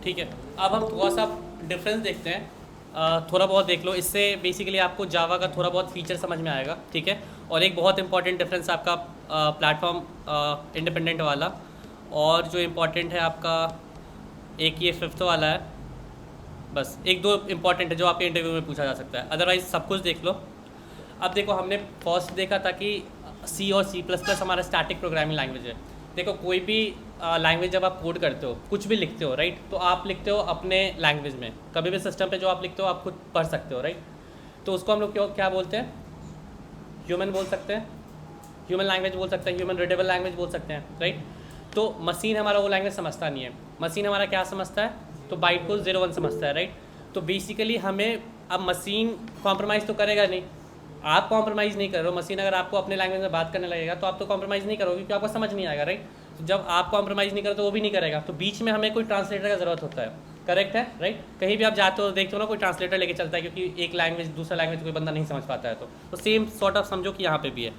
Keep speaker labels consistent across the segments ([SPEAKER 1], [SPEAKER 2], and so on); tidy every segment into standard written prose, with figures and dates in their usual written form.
[SPEAKER 1] ठीक है। अब हम थोड़ा सा डिफरेंस देखते हैं, थोड़ा बहुत देख लो, इससे बेसिकली आपको जावा का थोड़ा बहुत फीचर समझ में आएगा। ठीक है। और एक बहुत इंपॉर्टेंट डिफरेंस आपका प्लेटफॉर्म इंडिपेंडेंट वाला, और जो इम्पोर्टेंट है आपका एक ये फिफ्थ वाला है। बस एक दो इंपॉर्टेंट है जो आपके इंटरव्यू में पूछा जा सकता है, अदरवाइज सब कुछ देख लो। अब देखो, हमने फर्स्ट देखा था कि सी और सी प्लस प्लस हमारा स्टैटिक प्रोग्रामिंग लैंग्वेज है। देखो, कोई भी लैंग्वेज जब आप कोड करते हो, कुछ भी लिखते हो, राइट, तो आप लिखते हो अपने लैंग्वेज में। कभी भी सिस्टम पे जो आप लिखते हो आप खुद पढ़ सकते हो, राइट। तो उसको हम लोग क्यों क्या बोलते हैं? ह्यूमन बोल सकते हैं, ह्यूमन लैंग्वेज बोल सकते हैं, ह्यूमन रीडेबल लैंग्वेज बोल सकते हैं, राइट। तो मशीन हमारा वो लैंग्वेज समझता नहीं है। मशीन हमारा क्या समझता है? तो बाइट को 0 1 समझता है, राइट। तो बेसिकली हमें, अब मशीन कॉम्प्रोमाइज़ तो करेगा नहीं, आप कॉम्प्रोमाइज़ नहीं कर रहे हो। मशीन अगर आपको अपने लैंग्वेज में बात करने लगेगा तो आप तो कॉम्प्रोमाइज़ नहीं करोगे, क्योंकि आपको समझ नहीं आएगा, राइट। तो जब आप कॉम्प्रोमाइज़ नहीं करो तो वो भी नहीं करेगा। तो बीच में हमें कोई ट्रांसलेटर का ज़रूरत होता है, करेक्ट है, राइट। कहीं भी आप जाते हो देखते हो ना, कोई ट्रांसलेटर लेके चलता है, क्योंकि एक लैंग्वेज दूसरा लैंग्वेज कोई बंदा नहीं समझ पाता है। तो सेम सॉर्ट ऑफ समझो कि यहाँ पे भी है।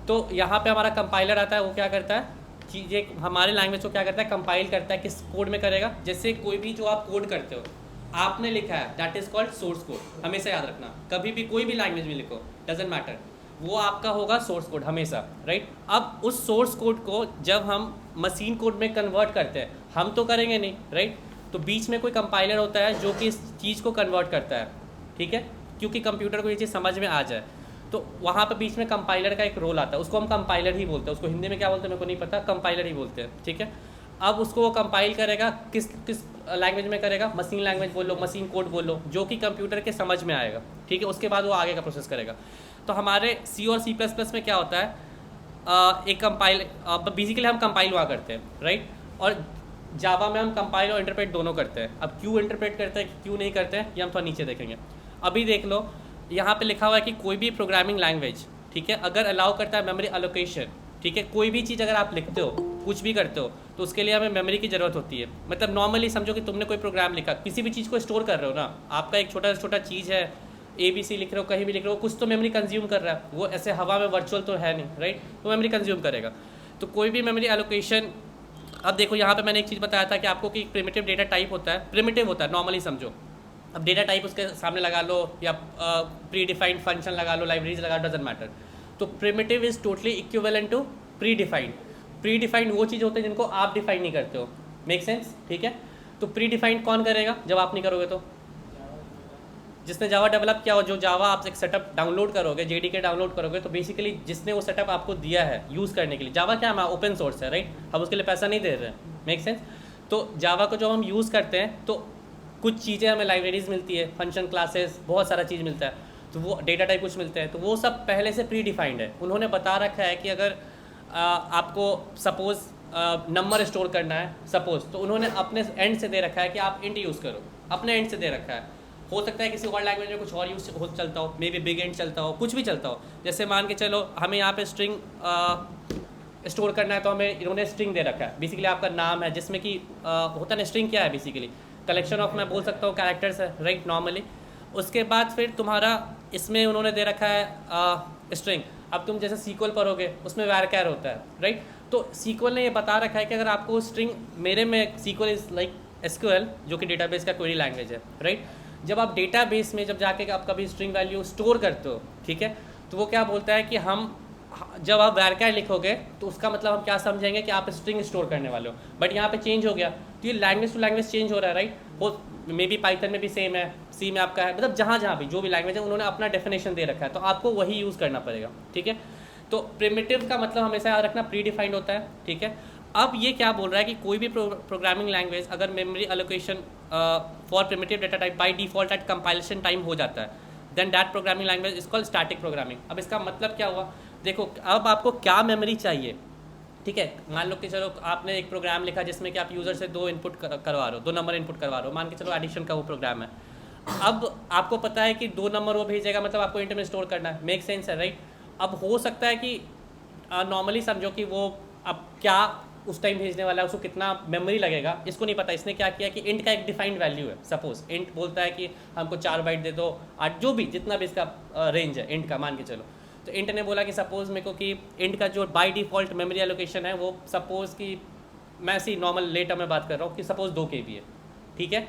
[SPEAKER 1] तो यहाँ पे हमारा कंपाइलर आता है, वो क्या करता है, चीज़ें हमारे लैंग्वेज को क्या करता है, कंपाइल करता है। किस कोड में करेगा? जैसे कोई भी जो आप कोड करते हो, आपने लिखा है, that is called source code. हमेशा याद रखना, कभी भी कोई भी लैंग्वेज में लिखो, डजेंट मैटर, वो आपका होगा सोर्स कोड हमेशा, राइट। अब उस सोर्स कोड को जब हम मशीन कोड में कन्वर्ट करते हैं, हम तो करेंगे नहीं, राइट। तो बीच में कोई कंपाइलर होता है जो कि इस चीज़ को कन्वर्ट करता है, ठीक है, क्योंकि कंप्यूटर को ये चीज़ समझ में आ जाए। तो वहाँ पर बीच में कंपाइलर का एक रोल आता है, उसको हम कंपाइलर ही बोलते हैं। उसको हिंदी में क्या बोलते हैं मेरे को नहीं पता, कंपाइलर ही बोलते हैं, ठीक है। अब उसको वो कंपाइल करेगा, किस किस लैंग्वेज में करेगा? मशीन लैंग्वेज बोल लो, मशीन कोड बोल लो, जो कि कंप्यूटर के समझ में आएगा, ठीक है। उसके बाद वो आगे का प्रोसेस करेगा। तो हमारे सी और सी प्लस प्लस में क्या होता है, एक कंपाइल, बेसिकली हम कंपाइल वहाँ करते हैं, राइट। और जावा में हम कंपाइल और इंटरप्रेट दोनों करते हैं। अब क्यों इंटरप्रेट करते हैं, क्यों नहीं करते हैं, ये हम थोड़ा नीचे देखेंगे। अभी देख लो, यहाँ पे लिखा हुआ है कि कोई भी प्रोग्रामिंग लैंग्वेज, ठीक है, अगर अलाउ करता है मेमोरी एलोकेशन, ठीक है, कोई भी चीज़ अगर आप लिखते हो, कुछ भी करते हो, तो उसके लिए हमें मेमोरी की ज़रूरत होती है। मतलब नॉर्मली समझो कि तुमने कोई प्रोग्राम लिखा, किसी भी चीज़ को स्टोर कर रहे हो ना, आपका एक छोटा छोटा चीज़ है, ABC लिख रहे हो, कहीं भी लिख रहे हो, कुछ तो मेमोरी कंज्यूम कर रहा है। वो ऐसे हवा में वर्चुअल तो है नहीं, राइट, तो मेमोरी कंज्यूम करेगा। तो कोई भी मेमोरी एलोकेशन, अब देखो यहाँ पे मैंने एक चीज़ बताया था कि आपको कि प्रिमिटिव डेटा टाइप होता है, प्रिमिटिव होता है नॉर्मली समझो। अब डेटा टाइप उसके सामने लगा लो, या प्री डिफाइंड फंक्शन लगा लो, लाइब्रेरीज लगा लो, डजेंट मैटर। तो primitive is totally equivalent to predefined. Predefined वो चीज़ होते हैं जिनको आप डिफाइन नहीं करते हो, मेक सेंस, ठीक है। तो प्री डिफाइंड कौन करेगा जब आप नहीं करोगे? तो जिसने जावा डेवलप किया हो, जो जावा आप एक सेटअप डाउनलोड करोगे, JDK डाउनलोड करोगे, तो बेसिकली जिसने वो सेटअप आपको दिया है यूज़ करने के लिए, जावा क्या है, ओपन सोर्स है, राइट, हम उसके लिए पैसा नहीं दे रहे हैं, मेक सेंस। तो जावा को जो हम यूज़ करते हैं, तो कुछ चीज़ें हमें लाइब्रेरीज मिलती है, फंक्शन, क्लासेस, बहुत सारा चीज़ मिलता है, तो वो डेटा टाइप कुछ मिलते हैं, तो वो सब पहले से प्री डिफाइंड है। उन्होंने बता रखा है कि अगर आपको सपोज़ नंबर स्टोर करना है सपोज़, तो उन्होंने अपने एंड से दे रखा है कि आप इंट यूज़ करो, अपने एंड से दे रखा है। हो सकता है किसी और लैंग्वेज में कुछ और यूज हो चलता हो, मे बी बिग एंड चलता हो, कुछ भी चलता हो। जैसे मान के चलो हमें यहाँ पे स्ट्रिंग स्टोर करना है, तो हमें इन्होंने स्ट्रिंग दे रखा है, बेसिकली आपका नाम है, जिसमें कि होता है स्ट्रिंग क्या है, बेसिकली कलेक्शन ऑफ, मैं बोल सकता हूँ, कैरेक्टर्स है, राइट, नॉर्मली। उसके बाद फिर तुम्हारा इसमें उन्होंने दे रखा है स्ट्रिंग। अब तुम जैसे सीक्वल पढ़ोगे, उसमें varchar होता है, राइट। तो सीक्वल ने ये बता रखा है कि अगर आपको स्ट्रिंग, मेरे में सीक्वल इज लाइक SQL, जो कि डेटाबेस का क्वेरी लैंग्वेज है, राइट। जब आप डेटाबेस में जब जाके आप कभी स्ट्रिंग वैल्यू स्टोर करते हो, ठीक है, तो वो क्या बोलता है कि हम, जब आप varchar लिखोगे तो उसका मतलब हम क्या समझेंगे कि आप स्ट्रिंग स्टोर करने वाले हो। बट यहाँ पे चेंज हो गया, तो ये लैंग्वेज टू लैंग्वेज चेंज हो रहा है, राइट। वो मे बी पाइथन में भी सेम है, सी में आपका है, मतलब जहाँ जहाँ भी जो भी लैंग्वेज है उन्होंने अपना डेफिनेशन दे रखा है, तो आपको वही यूज़ करना पड़ेगा, ठीक है। तो प्रिमिटिव का मतलब हमेशा याद रखना प्री डिफाइंड होता है, ठीक है। अब ये क्या बोल रहा है कि कोई भी प्रोग्रामिंग लैंग्वेज अगर memory allocation for primitive data type by default at compilation time हो जाता है, then that programming language is called static programming. अब इसका मतलब क्या हुआ, देखो अब आपको क्या मेमोरी चाहिए, ठीक है। मान लो कि चलो आपने एक प्रोग्राम लिखा जिसमें कि आप यूज़र से 2 इनपुट करवा रहे हो, 2 नंबर इनपुट करवा रहे हो, मान के चलो एडिशन का वो प्रोग्राम है। अब आपको पता है कि 2 नंबर वो भेजेगा, मतलब आपको इंट में स्टोर करना है, मेक सेंस है, राइट। अब हो सकता है कि नॉर्मली समझो कि वो अब क्या उस टाइम भेजने वाला है, उसको कितना मेमोरी लगेगा, इसको नहीं पता। इसने क्या किया कि इंट का एक डिफाइंड वैल्यू है, सपोज इंट बोलता है कि हमको 4 बाइट दे दो, 8, जो भी जितना भी इसका रेंज है इंट का, मान के चलो। तो इंट ने बोला कि सपोज मेरे को कि इंट का जो बाय डिफ़ॉल्ट मेमोरी एलोकेशन है वो सपोज कि मैं ऐसी नॉर्मल लेटर में बात कर रहा हूँ कि सपोज 2 KB है, ठीक है।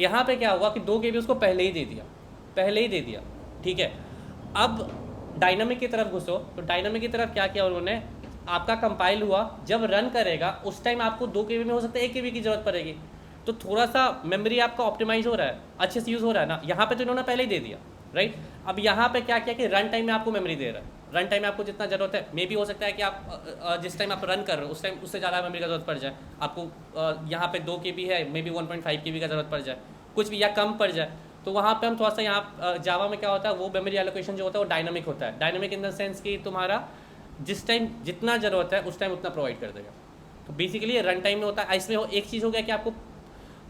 [SPEAKER 1] यहाँ पे क्या हुआ कि 2 KB उसको पहले ही दे दिया, ठीक है। अब डायनामिक की तरफ घुसो, तो डायनामिक की तरफ क्या किया उन्होंने, आपका कंपाइल हुआ, जब रन करेगा उस टाइम आपको 2 KB में हो सकता है 1 KB की ज़रूरत पड़ेगी, तो थोड़ा सा मेमोरी आपका ऑप्टिमाइज हो रहा है, अच्छे से यूज़ हो रहा है ना। यहाँ पे तो इन्होंने पहले ही दे दिया, राइट। अब यहाँ पे क्या किया कि रन टाइम में आपको मेमोरी दे रहा है, रन टाइम में आपको जितना ज़रूरत है, मे भी हो सकता है कि आप जिस टाइम आप रन कर रहे हो उस टाइम उससे ज़्यादा मेमोरी का ज़रूरत पड़ जाए आपको। यहाँ पे 2 KB है, मे बी 1.5 KB का ज़रूरत पड़ जाए, कुछ भी या कम पड़ जाए, तो वहाँ पे हम थोड़ा सा यहाँ जावा में क्या होता है, वो मेमोरी एलोकेशन जो होता है वो डायनामिक होता है। डायनामिक इन द सेंस कि तुम्हारा जिस टाइम जितना ज़रूरत है उस टाइम उतना प्रोवाइड कर देगा। तो बेसिकली रन टाइम में होता है। इसमें एक चीज़ हो गया कि आपको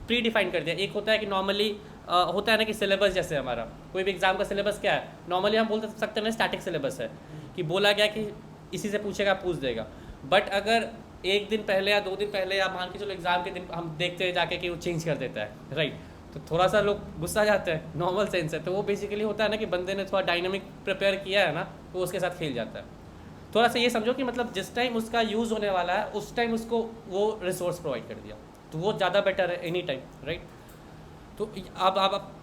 [SPEAKER 1] प्री डिफाइन कर दिया। एक होता है कि नॉर्मली होता है ना कि सिलेबस, जैसे हमारा कोई भी एग्जाम का सिलेबस क्या है, नॉर्मली हम बोल सकते हैं ना स्टैटिक सिलेबस है, कि बोला गया कि इसी से पूछेगा पूछ देगा। बट अगर एक दिन पहले या 2 दिन पहले या मान के चलो एग्जाम के दिन हम देखते हैं जाके कि वो चेंज कर देता है, राइट, तो थोड़ा सा लोग गुस्सा जाते हैं, नॉर्मल सेंस है। तो वो बेसिकली होता है ना कि बंदे ने थोड़ा डायनामिक प्रिपेयर किया है ना, तो उसके साथ खेल जाता है। थोड़ा सा ये समझो कि मतलब जिस टाइम उसका यूज़ होने वाला है उस टाइम उसको वो रिसोर्स प्रोवाइड कर दिया, तो वो ज़्यादा बेटर है एनी टाइम, राइट। तो अब आप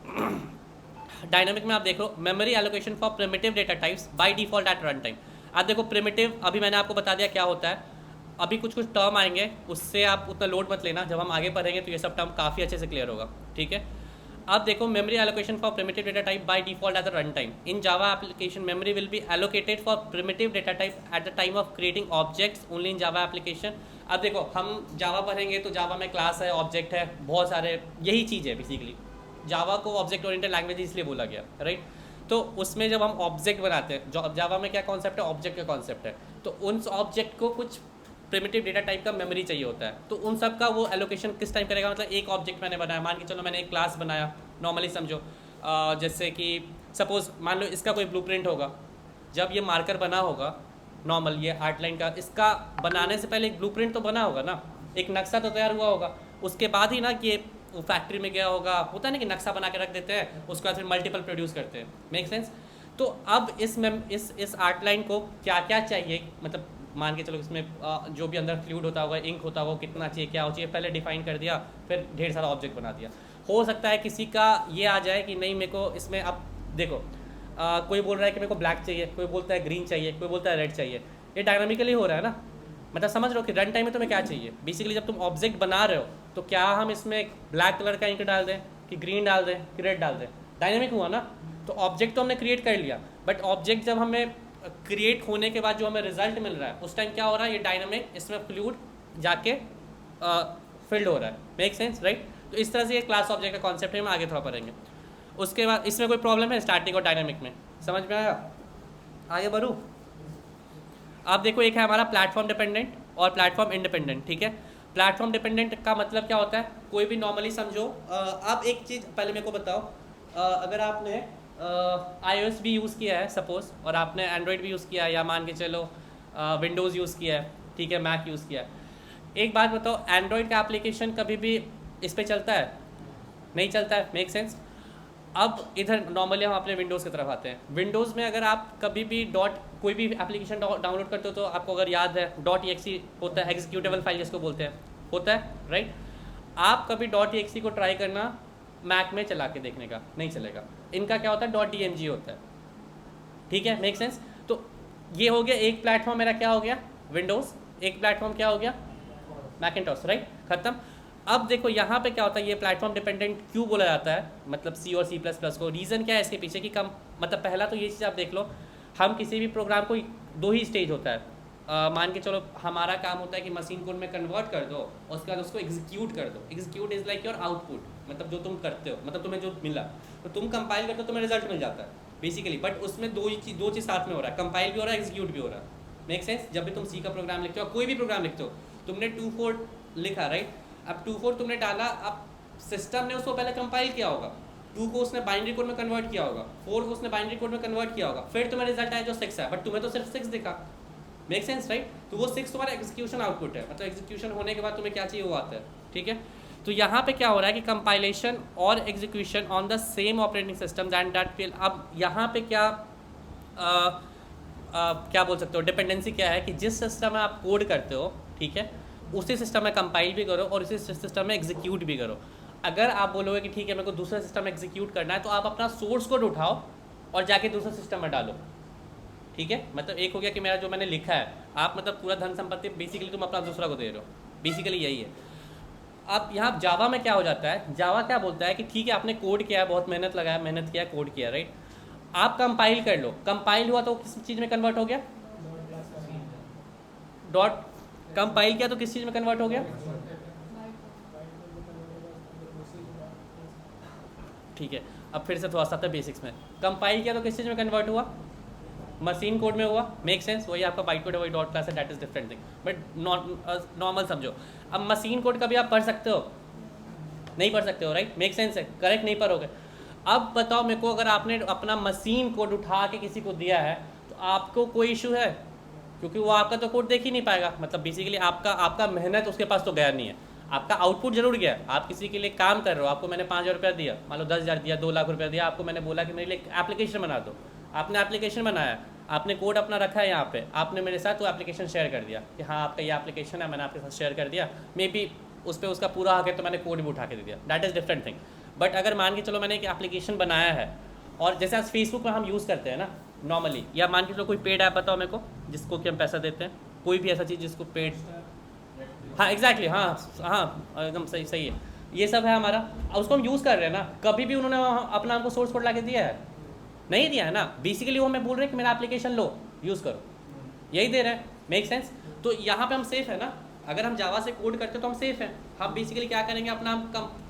[SPEAKER 1] डायनामिक में आप देख लो, memory allocation for primitive data types by default at run time. आप देखो प्रिमिटिव, अभी मैंने आपको बता दिया क्या होता है। अभी कुछ टर्म आएंगे, उससे आप उतना लोड मत लेना, जब हम आगे पढ़ेंगे तो ये सब टर्म काफ़ी अच्छे से क्लियर होगा, ठीक है। अब देखो memory allocation for primitive data type by default at the run time in Java application, memory will be allocated for primitive data type at the time of creating objects only in Java application. अब देखो हम जावा पढ़ेंगे तो जावा में class है, object है, बहुत सारे, यही चीज़ है बेसिकली। जावा को ऑब्जेक्ट ओरिएंटेड लैंग्वेज इसलिए बोला गया, राइट। तो उसमें जब हम ऑब्जेक्ट बनाते हैं, जावा में क्या कॉन्सेप्ट है, ऑब्जेक्ट का कॉन्सेप्ट है, तो उन ऑब्जेक्ट को कुछ प्रिमिटिव डेटा टाइप का मेमोरी चाहिए होता है, तो उन सब का वो एलोकेशन किस टाइम करेगा। मतलब एक ऑब्जेक्ट मैंने बनाया, मान के चलो मैंने एक क्लास बनाया, नॉर्मली समझो जैसे कि सपोज मान लो इसका कोई ब्लूप्रिंट होगा, जब ये मार्कर बना होगा नॉर्मल, ये आउटलाइन का, इसका बनाने से पहले एक ब्लूप्रिंट तो बना होगा ना, एक नक्शा तो तैयार हुआ होगा, उसके बाद ही ना कि वो फैक्ट्री में गया होगा, होता है ना कि नक्शा बना के रख देते हैं, उसके बाद फिर मल्टीपल प्रोड्यूस करते हैं, मेक सेंस। तो अब इस आउटलाइन को क्या क्या चाहिए, मतलब मान के चलो इसमें जो भी अंदर फ्लूइड होता होगा, इंक होता होगा, कितना चाहिए, क्या हो चाहिए, पहले डिफाइन कर दिया, फिर ढेर सारा ऑब्जेक्ट बना दिया। हो सकता है किसी का ये आ जाए कि नहीं मेरे को इसमें, अब देखो कोई बोल रहा है कि मेरे को ब्लैक चाहिए, कोई बोलता है ग्रीन चाहिए, कोई बोलता है रेड चाहिए, ये डायनामिकली हो रहा है ना। मतलब समझ रहे हो कि रन टाइम में तुम्हें क्या चाहिए। बेसिकली जब तुम ऑब्जेक्ट बना रहे हो तो क्या हम इसमें ब्लैक कलर का इंक डाल दें कि ग्रीन डाल दें कि रेड डाल दें, डायनामिक हुआ ना। तो ऑब्जेक्ट तो हमने क्रिएट कर लिया, बट ऑब्जेक्ट जब हमें क्रिएट होने के बाद जो हमें रिजल्ट मिल रहा है उस टाइम क्या हो रहा है, ये डायनामिक इसमें फ्लूइड जाके फिल्ड हो रहा है, मेक सेंस, राइट। तो इस तरह से ये क्लास ऑब्जेक्ट का कॉन्सेप्ट है, हम आगे थोड़ा पढ़ेंगे। उसके बाद इसमें कोई प्रॉब्लम है स्टैटिक और डायनामिक में, समझ में आया? आगे बढ़ूँ। आप देखो एक है हमारा प्लेटफॉर्म डिपेंडेंट और प्लेटफॉर्म इंडिपेंडेंट, ठीक है। प्लेटफॉर्म डिपेंडेंट का मतलब क्या होता है, कोई भी नॉर्मली समझो, आप एक चीज़ पहले मेरे को बताओ, अगर आपने iOS भी यूज़ किया है सपोज, और आपने एंड्रॉयड भी यूज़ किया है, या मान के चलो विंडोज़ यूज़ किया है, ठीक है, मैक यूज़ किया है, एक बात बताओ, एंड्रॉयड का एप्लीकेशन कभी भी इस पर चलता है? नहीं चलता है, मेक सेंस। अब इधर नॉर्मली हम अपने विंडोज़ की तरफ आते हैं। विंडोज़ में अगर आप कभी भी कोई भी एप्लीकेशन डाउनलोड करते हो तो आपको अगर याद है .exe होता है, एग्जीक्यूटेबल फाइल जिसको बोलते हैं, होता है, राइट। आप कभी .exe को ट्राई करना मैक में चला के देखने का, नहीं चलेगा। इनका क्या होता है, .dmg होता है, ठीक है, मेक सेंस। तो ये हो गया एक प्लेटफॉर्म मेरा, क्या हो गया, विंडोज़। एक प्लेटफॉर्म क्या हो गया, मैकिन्टॉश, राइट, खत्म। अब देखो यहाँ पे क्या होता है, ये प्लेटफॉर्म डिपेंडेंट क्यों बोला जाता है, मतलब C और C++ को। रीज़न क्या है इसके पीछे कि कम, मतलब पहला तो ये चीज़ आप देख लो, हम किसी भी प्रोग्राम को 2 ही स्टेज होता है। मान के चलो हमारा काम होता है कि मशीन कोड में कन्वर्ट कर दो और उसके बाद उसको एग्जीक्यूट कर दो। Execute is like your output, मतलब जो तुम करते हो, मतलब तुम्हें जो मिला तो तुम कंपाइल करते हो, तुम्हें रिजल्ट मिल जाता है बेसिकली। बट उसमें दो चीज़ साथ में हो रहा है, कंपाइल भी हो रहा है, एग्जीक्यूट भी हो रहा है, मेक सेंस। जब भी तुम C का प्रोग्राम लिखते हो, कोई भी प्रोग्राम लिखते हो, तुमने 2.4 लिखा, राइट। अब 2.4 तुमने डाला, अब सिस्टम ने उसको पहले कंपाइल किया होगा, 2 को उसने बाइनरी कोड में कन्वर्ट किया होगा, 4 को उसने बाइनरी कोड में कन्वर्ट किया होगा, फिर तुम्हें रिजल्ट आया जो 6 है, बट तुम्हें तो सिर्फ 6 दिखा, मेक सेंस, राइट। तो वो 6 तुम्हारा एग्जीक्यूशन आउटपुट है, मतलब एग्जीक्यूशन होने के बाद तुम्हें क्या चाहिए वो आता है, ठीक है। तो यहाँ पे क्या हो रहा है कि कंपाइलेशन और execution on the same operating system and that will. अब यहाँ पे क्या क्या बोल सकते हो, डिपेंडेंसी क्या है कि जिस सिस्टम में आप कोड करते हो, ठीक है, उसी सिस्टम में कंपाइल भी करो और उसी सिस्टम में एग्जीक्यूट भी करो। अगर आप बोलोगे कि ठीक है मेरे को दूसरा सिस्टम एग्जीक्यूट करना है, तो आप अपना सोर्स कोड उठाओ और जाके दूसरा सिस्टम में डालो। ठीक है, मतलब एक हो गया कि मेरा जो मैंने लिखा है, आप मतलब पूरा धन संपत्ति बेसिकली तुम अपना दूसरा को दे रहे हो, बेसिकली यही है। अब यहाँ जावा में क्या हो जाता है, जावा क्या बोलता है कि ठीक है आपने कोड किया है, बहुत मेहनत लगाया, मेहनत किया, कोड किया, राइट, आप कंपाइल कर लो, कंपाइल हुआ तो किस चीज़ में कन्वर्ट हो गया, डॉट, कंपाइल किया तो किस चीज़ में कन्वर्ट हो गया, ठीक है। अब फिर से थोड़ा सा बेसिक्स में, कंपाइल किया तो किस चीज़ में कन्वर्ट हुआ, मशीन कोड में हुआ, मेक सेंस, वही आपका बाइट कोड है, वही डॉट क्लास है, that is different thing, but normal समझो। अब मशीन कोड कभी आप पढ़ सकते हो, नहीं पढ़ सकते हो, राइट, मेक सेंस है, करेक्ट, नहीं पढ़ोगे। अब बताओ मेरे को, अगर आपने अपना मशीन कोड उठा के किसी को दिया है तो आपको कोई इशू है, क्योंकि वो आपका तो कोड देख ही नहीं पाएगा, मतलब बेसिकली आपका मेहनत उसके पास तो गया नहीं है, आपका आउटपुट जरूर गया। आप किसी के लिए काम कर रहे हो, आपको मैंने 5,000 रुपया दिया, मान लो 10,000 दिया, 2 लाख रुपया दिया, आपको मैंने बोला कि मेरे लिए एप्लीकेशन बना दो, आपने एप्लीकेशन बनाया, आपने कोड अपना रखा है यहाँ पे, आपने मेरे साथ वो एप्लीकेशन शेयर कर दिया कि हाँ आपका ये एप्लीकेशन है, मैंने आपके साथ शेयर कर दिया, मे बी उस पर उसका पूरा हक है, तो मैंने कोड भी उठा के दे दिया, that is different thing. But अगर मान के चलो मैंने एक एप्लीकेशन बनाया है, और जैसे आज फेसबुक पर हम यूज़ करते हैं ना नॉर्मली, या मान के चलो कोई पेड ऐप बताओ मेरे को जिसको कि हम पैसा देते हैं, कोई भी ऐसा चीज़ जिसको पेड, हाँ एग्जैक्टली, हाँ हाँ एकदम सही सही है, ये सब है हमारा, उसको हम यूज़ कर रहे हैं ना, कभी भी उन्होंने अपना हमको सोर्स कोड ला के दिया है, नहीं दिया है ना, बेसिकली वो हमें बोल रहे हैं कि मेरा एप्लीकेशन लो, यूज़ करो, यही दे रहे हैं, मेक सेंस। तो यहाँ पे हम सेफ है ना, अगर हम जावा से कोड करते तो हम सेफ हैं। हम बेसिकली क्या करेंगे, अपना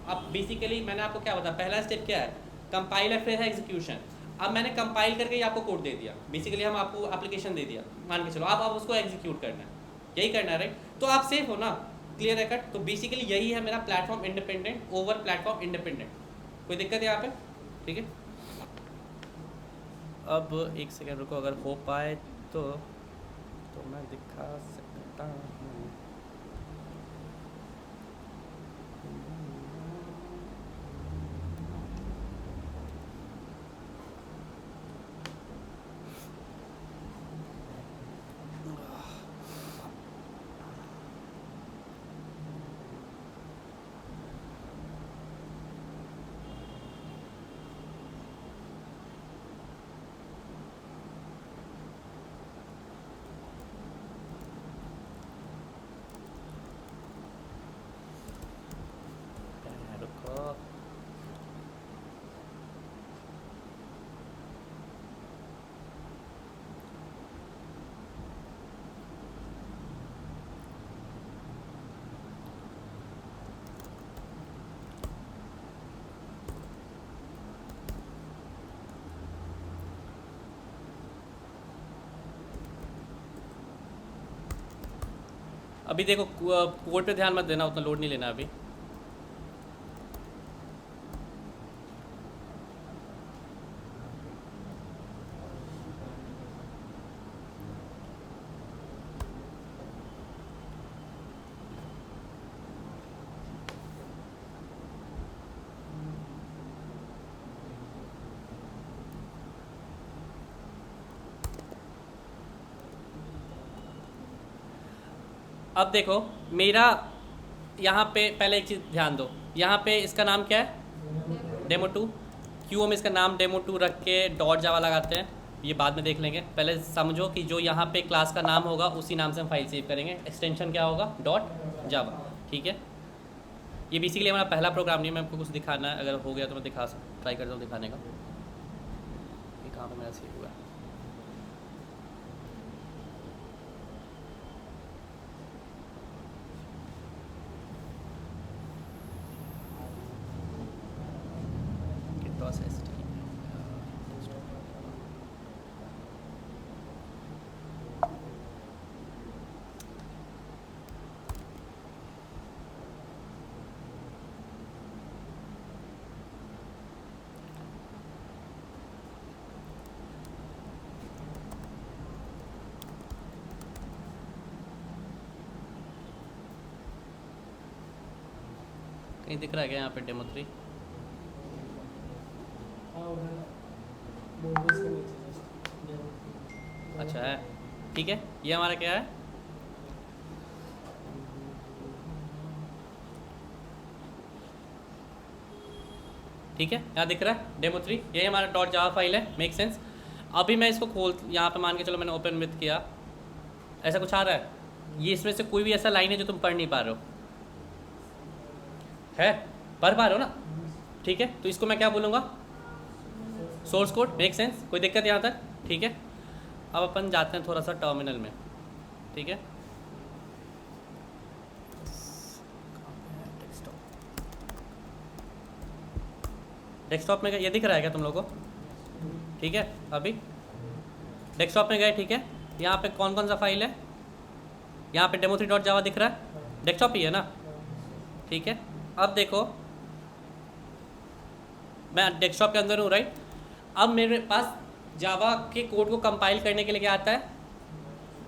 [SPEAKER 1] अब बेसिकली मैंने आपको क्या बताया, पहला स्टेप क्या है, कंपाइल है, फिर है एग्जीक्यूशन। अब मैंने कंपाइल करके ही आपको कोड दे दिया, बेसिकली हम आपको एप्लीकेशन दे दिया, मान के चलो आप उसको एग्जीक्यूट करना है, यही करना है, राइट, तो आप सेफ हो ना, क्लियर है कट। तो बेसिकली यही है मेरा platform independent over platform independent. कोई दिक्कत है यहाँ पे, ठीक है। अब एक सेकेंड रुको, अगर हो पाए तो मैं दिखा सकता हूँ। रुको, अभी देखो कोड पे ध्यान मत देना, उतना लोड नहीं लेना अभी। अब देखो मेरा यहाँ पे पहले एक चीज़ ध्यान दो, यहाँ पे इसका नाम क्या है, डेमो 2, क्यों हम इसका नाम डेमो 2 रख के डॉट जावा लगाते हैं ये बाद में देख लेंगे। पहले समझो कि जो यहाँ पे क्लास का नाम होगा उसी नाम से हम फाइल सेव करेंगे, एक्सटेंशन क्या होगा, डॉट जावा, ठीक है। ये बेसिकली हमारा पहला प्रोग्राम नहीं है, मैं आपको कुछ दिखाना है, अगर हो गया तो मैं ट्राई करता हूँ दिखाने का। ये कहाँ पर मेरा सेव हुआ है, कहीं दिख रहा है क्या यहाँ पे डेमो 3? अच्छा है, ठीक है, ये हमारा क्या है, ठीक है, यहाँ दिख रहा है डेमो 3, ये हमारा डॉट जावा फाइल है, मेक सेंस। अभी मैं इसको खोल, यहाँ पे मान के चलो मैंने ओपन विथ किया, ऐसा कुछ आ रहा है, ये इसमें से कोई भी ऐसा लाइन है जो तुम पढ़ नहीं पा रहे हो, है पढ़ पा रहे हो ना, ठीक है, तो इसको मैं क्या बोलूँगा, सोर्स कोड, मेक सेंस, कोई दिक्कत यहाँ तक, ठीक है। अब अपन जाते हैं थोड़ा सा टर्मिनल में, ठीक है, डेस्कटॉप में ये दिख रहा है क्या तुम लोगों को, ठीक है, अभी डेस्कटॉप में गए, ठीक है, यहाँ पे कौन कौन सा फाइल है, यहाँ पे demo3.java दिख रहा है, डेस्कटॉप ही है ना, ठीक है। अब देखो मैं डेस्कटॉप के अंदर हूँ, राइट। अब मेरे पास जावा के कोड को कंपाइल करने के लिए क्या आता है,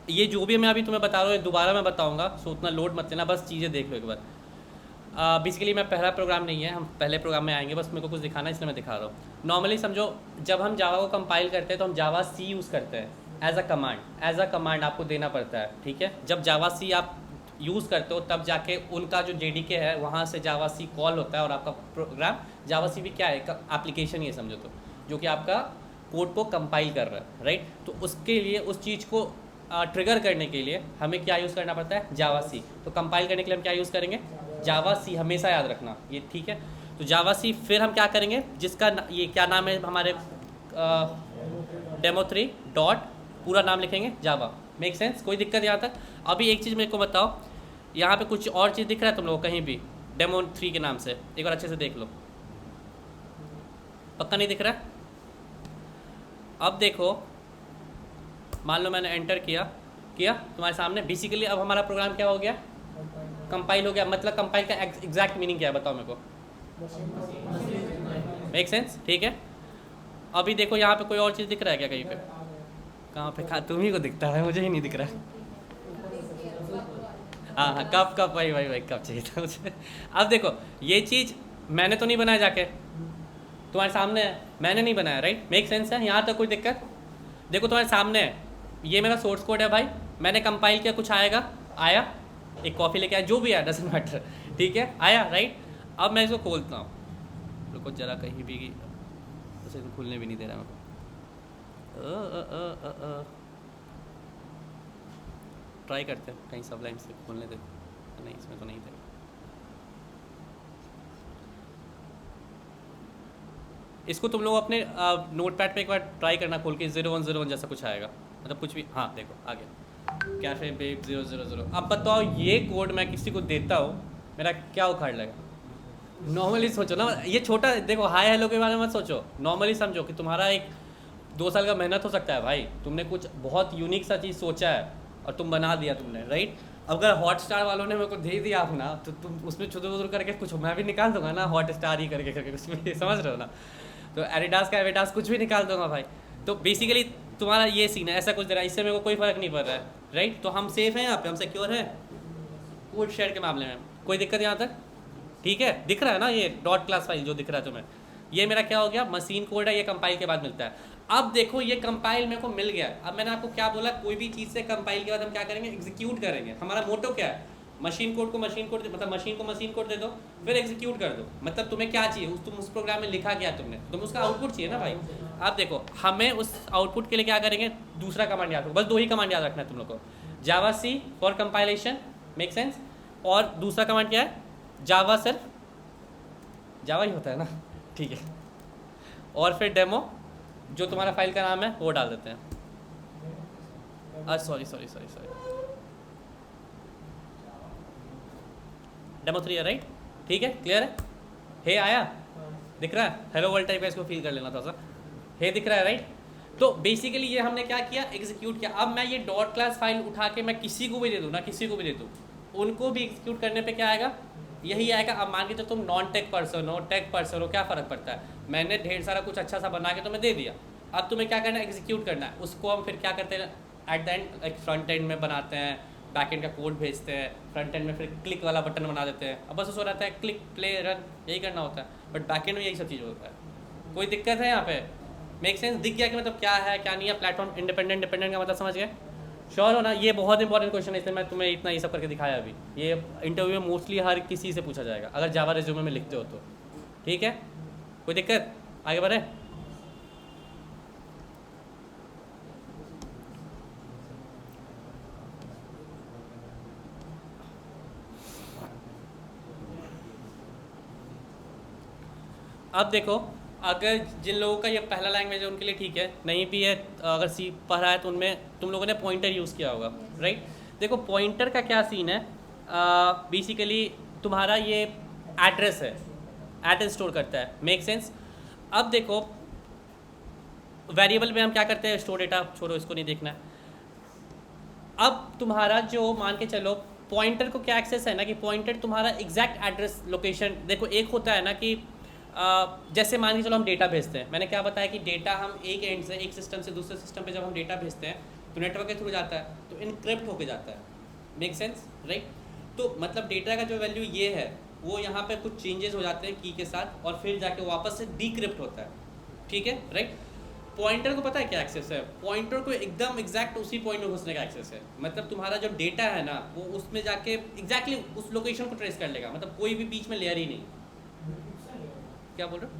[SPEAKER 1] ये जो भी मैं अभी तुम्हें बता रहा हूँ दोबारा मैं बताऊँगा, सो उतना लोड मत लेना, बस चीज़ें देख लो एक बार। बेसिकली मैं पहला प्रोग्राम नहीं है, हम पहले प्रोग्राम में आएंगे, बस मेरे को कुछ दिखाना है इसलिए मैं दिखा रहा हूँ। नॉर्मली समझो जब हम जावा को कंपाइल करते हैं तो हम जावा सी यूज़ करते हैं एज अ कमांड आपको देना पड़ता है, ठीक है। जब जावा सी आप यूज़ करते हो तब जाके उनका जो JDK है वहाँ से जावा सी कॉल होता है और आपका प्रोग्राम, जावा सी भी क्या है, एप्लीकेशन ये समझो तो, जो कि आपका कोड को कंपाइल कर रहा है, राइट। तो उसके लिए उस चीज़ को ट्रिगर करने के लिए हमें क्या यूज़ करना पड़ता है, जावा सी। तो कंपाइल करने के लिए हम क्या यूज़ करेंगे, जावा सी, हमेशा याद रखना ये, ठीक है। तो जावा सी फिर हम क्या करेंगे, जिसका ये क्या नाम है हमारे demo3 डॉट पूरा नाम लिखेंगे जावा, मेक सेंस, कोई दिक्कत यहाँ तक। अभी एक चीज़ मेरे को बताओ, यहाँ पे कुछ और चीज़ दिख रहा है तुम लोगों को कहीं भी demo3 के नाम से, एक बार अच्छे से देख लो, पक्का नहीं दिख रहा है। अब देखो मान लो मैंने एंटर किया तुम्हारे सामने, बेसिकली अब हमारा प्रोग्राम क्या हो गया, कंपाइल हो गया। मतलब कंपाइल का एग्जैक्ट मीनिंग क्या है बताओ मेरे को, मेक सेंस, ठीक है। अभी देखो यहाँ पे कोई और चीज़ दिख रहा है क्या कहीं पे, कहाँ पे, तुम ही को दिखता है, मुझे ही नहीं दिख रहा है। हाँ कब भाई कब चाहिए था मुझे। अब देखो ये चीज़ मैंने तो नहीं बनाया, जाके तुम्हारे सामने है, मैंने नहीं बनाया, राइट, मेक सेंस है, यहाँ तक कोई दिक्कत। देखो तुम्हारे सामने है, ये मेरा सोर्स कोड है भाई, मैंने कंपाइल किया, कुछ आएगा, आया, एक कॉफ़ी लेके आया, जो भी आया डजंट मैटर, ठीक है, आया, राइट। अब मैं इसको खोलता हूँ, रुको जरा, कहीं भी उसे खुलने भी नहीं दे रहा मैं, ट्राई करते हैं कहीं सब लाइन से खोलने दे, नहीं इसमें तो नहीं दे। इसको तुम लोग अपने नोटपैड पे एक बार ट्राई करना, खोल के 0101 जैसा कुछ आएगा, मतलब कुछ भी, हाँ देखो आ गया, कैफे बेब 000। अब बताओ ये कोड मैं किसी को देता हूँ, मेरा क्या उखाड़ लेगा। नॉर्मली सोचो ना, ये छोटा देखो, हाय हेलो के बारे में मत सोचो, नॉर्मली समझो कि तुम्हारा एक 2 साल का मेहनत हो सकता है भाई, तुमने कुछ बहुत यूनिक सा चीज़ सोचा है और तुम बना दिया तुमने, राइट। अगर हॉटस्टार वालों ने मेरे को दे दिया अपना, तो तुम उसमें छुदर करके कुछ मैं भी निकाल दूंगा ना, हॉटस्टार ही करके कुछ भी, समझ रहे हो ना। तो एडिडास का एडिडास कुछ भी निकाल दूंगा भाई। तो बेसिकली तुम्हारा ये सीन है, ऐसा कुछ दे रहा है, इससे मेरे को कोई फ़र्क नहीं पड़ रहा है, राइट। तो हम सेफ हैं यहाँ पे, हम सिक्योर हैं कोड शेयर के मामले में, कोई दिक्कत यहाँ तक, ठीक है। दिख रहा है ना ये डॉट क्लास फाइल जो दिख रहा है तुम्हें, ये मेरा क्या हो गया, मशीन कोड है, ये कंपाइल के बाद मिलता है। अब देखो ये कंपाइल मेरे को मिल गया। अब मैंने आपको क्या बोला, कोई भी चीज़ से कंपाइल के बाद हम क्या करेंगे, एग्जीक्यूट करेंगे। हमारा मोटो क्या है, मशीन कोड को मशीन कोड, मतलब मशीन को मशीन कोड दे दो, फिर एग्जीक्यूट कर दो। मतलब तुम्हें क्या चाहिए, तुम उस प्रोग्राम में लिखा क्या तुमने, तुम्हें उसका आउटपुट चाहिए ना भाई। आप देखो हमें उस आउटपुट के लिए क्या करेंगे, दूसरा कमांड याद रखो, बस 2 ही कमांड याद रखना है तुम लोग को, जावा सी फॉर कंपाइलेशन, मेक सेंस, और दूसरा कमांड क्या है, जावा, सिर्फ जावा ही होता है ना, ठीक है। और फिर डेमो, जो तुम्हारा फाइल का नाम है वो डाल देते हैं। सॉरी demo3 है, राइट, ठीक है, क्लियर है, हे आया, दिख रहा है, हेलो वर्ल्ड टाइप का, इसको फील कर लेना था सा, हे दिख रहा है, राइट। तो बेसिकली ये हमने क्या किया, एग्जीक्यूट किया। अब मैं ये डॉट क्लास फाइल उठा के मैं किसी को भी दे दूँ ना, किसी को भी दे दूँ, उनको भी एग्जीक्यूट करने पे क्या आएगा, यही आएगा। अब मान के तो तुम नॉन टेक पर्सन हो, टेक पर्सन हो, क्या फ़र्क पड़ता है, मैंने ढेर सारा कुछ अच्छा सा बना के तुम्हें दे दिया, अब तुम्हें क्या करना है, एग्जीक्यूट करना है। उसको हम फिर क्या करते हैं, एट द एंड एक फ्रंट एंड में बनाते हैं, बैक एंड का कोड भेजते हैं, फ्रंट एंड में फिर क्लिक वाला बटन बना देते हैं। अब बस उसको रहता है क्लिक प्ले रन, यही करना होता है, बट बैक एंड में यही सब चीज़ होता है। कोई दिक्कत है यहाँ पे, मेक सेंस, दिख गया कि मतलब क्या है क्या नहीं है, प्लेटफॉर्म इंडिपेंडेंट का मतलब समझ गए, श्योर हो ना। ये बहुत इंपॉर्टेंट क्वेश्चन है, इसलिए मैं तुम्हें इतना ये सब करके दिखाया अभी। ये इंटरव्यू में मोस्टली हर किसी से पूछा जाएगा, अगर जावा रिज्यूमे में लिखते हो तो, ठीक है। कोई दिक्कत, आगे बढ़े। अब देखो, अगर जिन लोगों का ये पहला लैंग्वेज है उनके लिए ठीक है, नहीं भी है अगर सी पढ़ा है तो उनमें तुम लोगों ने पॉइंटर यूज़ किया होगा, राइट। देखो पॉइंटर का क्या सीन है, बेसिकली तुम्हारा ये एड्रेस है, एड्रेस स्टोर करता है, मेक सेंस। अब देखो वेरिएबल में हम क्या करते हैं, स्टोर डेटा, छोड़ो इसको नहीं देखना है। अब तुम्हारा जो मान के चलो पॉइंटर को क्या एक्सेस है ना, कि पॉइंटर तुम्हारा एग्जैक्ट एड्रेस लोकेशन, देखो एक होता है ना कि जैसे मान के चलो हम डेटा भेजते हैं, मैंने क्या बताया कि डेटा हम एक एंड से, एक सिस्टम से दूसरे सिस्टम पे जब हम डेटा भेजते हैं तो नेटवर्क के थ्रू जाता है, तो इनक्रिप्ट होके जाता है, मेक सेंस, राइट। तो मतलब डेटा का जो वैल्यू ये है वो यहाँ पे कुछ चेंजेस हो जाते हैं की के साथ, और फिर जाके वापस से डिक्रिप्ट होता है, ठीक है, राइट। पॉइंटर को पता है क्या एक्सेस है, पॉइंटर को एकदम एग्जैक्ट उसी पॉइंट में घुसने का एक्सेस है, मतलब तुम्हारा जो डेटा है ना वो उसमें जाके एग्जैक्टली उस लोकेशन को ट्रेस कर लेगा, मतलब कोई भी बीच में लेयर ही नहीं। क्या बोल रहे हो?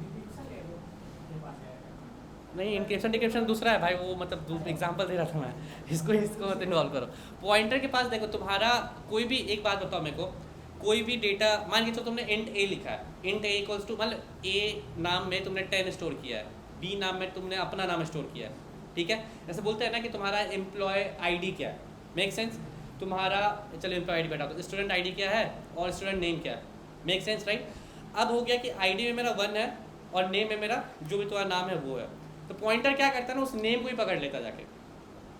[SPEAKER 1] नहीं, इंक्रिप्शन डिक्रिप्शन दूसरा है भाई, वो मतलब एग्जांपल दे रहा था मैं, इसको मत इन्वॉल्व करो। पॉइंटर के पास देखो तुम्हारा कोई भी, एक बात बताओ मेरे को, कोई भी डेटा मान के चलो तुमने इंट ए लिखा है, इंट ए इक्वल्स टू मतलब ए नाम में तुमने 10 स्टोर किया है, बी नाम में तुमने अपना नाम स्टोर किया है, ठीक है। ऐसे बोलते हैं ना कि तुम्हारा एम्प्लॉय आईडी क्या है, मेक सेंस। तुम्हारा चलो एम्प्लॉय आईडी बैठा, तो स्टूडेंट आईडी क्या है और स्टूडेंट नेम क्या है, मेक सेंस, राइट। अब हो गया कि आईडी में मेरा 1 है और नेम में मेरा जो भी तुम्हारा नाम है वो है, तो पॉइंटर क्या करता है ना, उस नेम को ही पकड़ लेता जाके,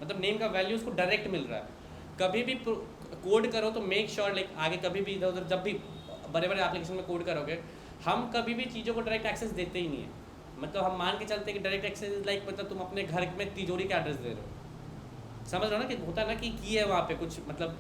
[SPEAKER 1] मतलब नेम का वैल्यू उसको डायरेक्ट मिल रहा है। कभी भी कोड करो तो मेक श्योर लाइक आगे कभी भी इधर उधर जब भी बड़े बड़े एप्लीकेशन में कोड करोगे, हम कभी भी चीज़ों को डायरेक्ट एक्सेस देते ही नहीं है, मतलब हम मान के चलते हैं कि डायरेक्ट एक्सेस लाइक मतलब तुम अपने घर में तिजोरी का एड्रेस दे रहे हो, समझ रहे हो ना, कि होता है ना कि की है वहाँ पे कुछ मतलब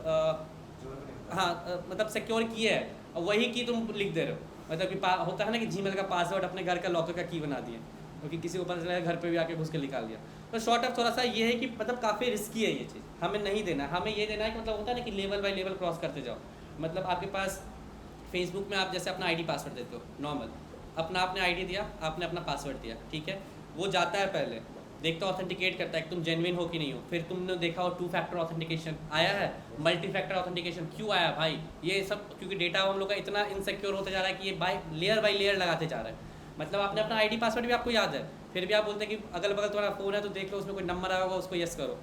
[SPEAKER 1] हाँ मतलब सिक्योर की है और वही की तुम लिख दे रहे हो, मतलब कि होता है ना कि जीमेल का पासवर्ड अपने घर का लॉकर का की बना दिए, क्योंकि किसी को पता चला घर पे भी आके घुस के निकाल दिया। तो शॉर्ट ऑफ थोड़ा सा ये है कि मतलब काफ़ी रिस्की है ये चीज़, हमें नहीं देना, हमें ये देना है कि मतलब होता है ना कि लेवल बाय लेवल क्रॉस करते जाओ। मतलब आपके पास फेसबुक में आप जैसे अपना आईडी पासवर्ड देते हो नॉर्मल, अपना आपने आईडी दिया, आपने अपना पासवर्ड दिया, ठीक है, वो जाता है पहले देखता ऑथेंटिकेट करता है कि तुम जेन्युइन हो कि नहीं हो, फिर तुमने देखा हो 2 फैक्टर ऑथेंटिकेशन आया है, मल्टी फैक्टर ऑथेंटिकेशन क्यों आया भाई, ये सब क्योंकि डेटा हम लोग का इतना इनसिक्योर होता जा रहा है कि ये बाय लेयर लगाते जा रहा है। मतलब आपने अपना आईडी पासवर्ड भी आपको याद है, फिर भी आप बोलते हैं कि अगल बगल तुम्हारा फ़ोन है तो देख लो उसमें कोई नंबर आया होगा उसको यस करो,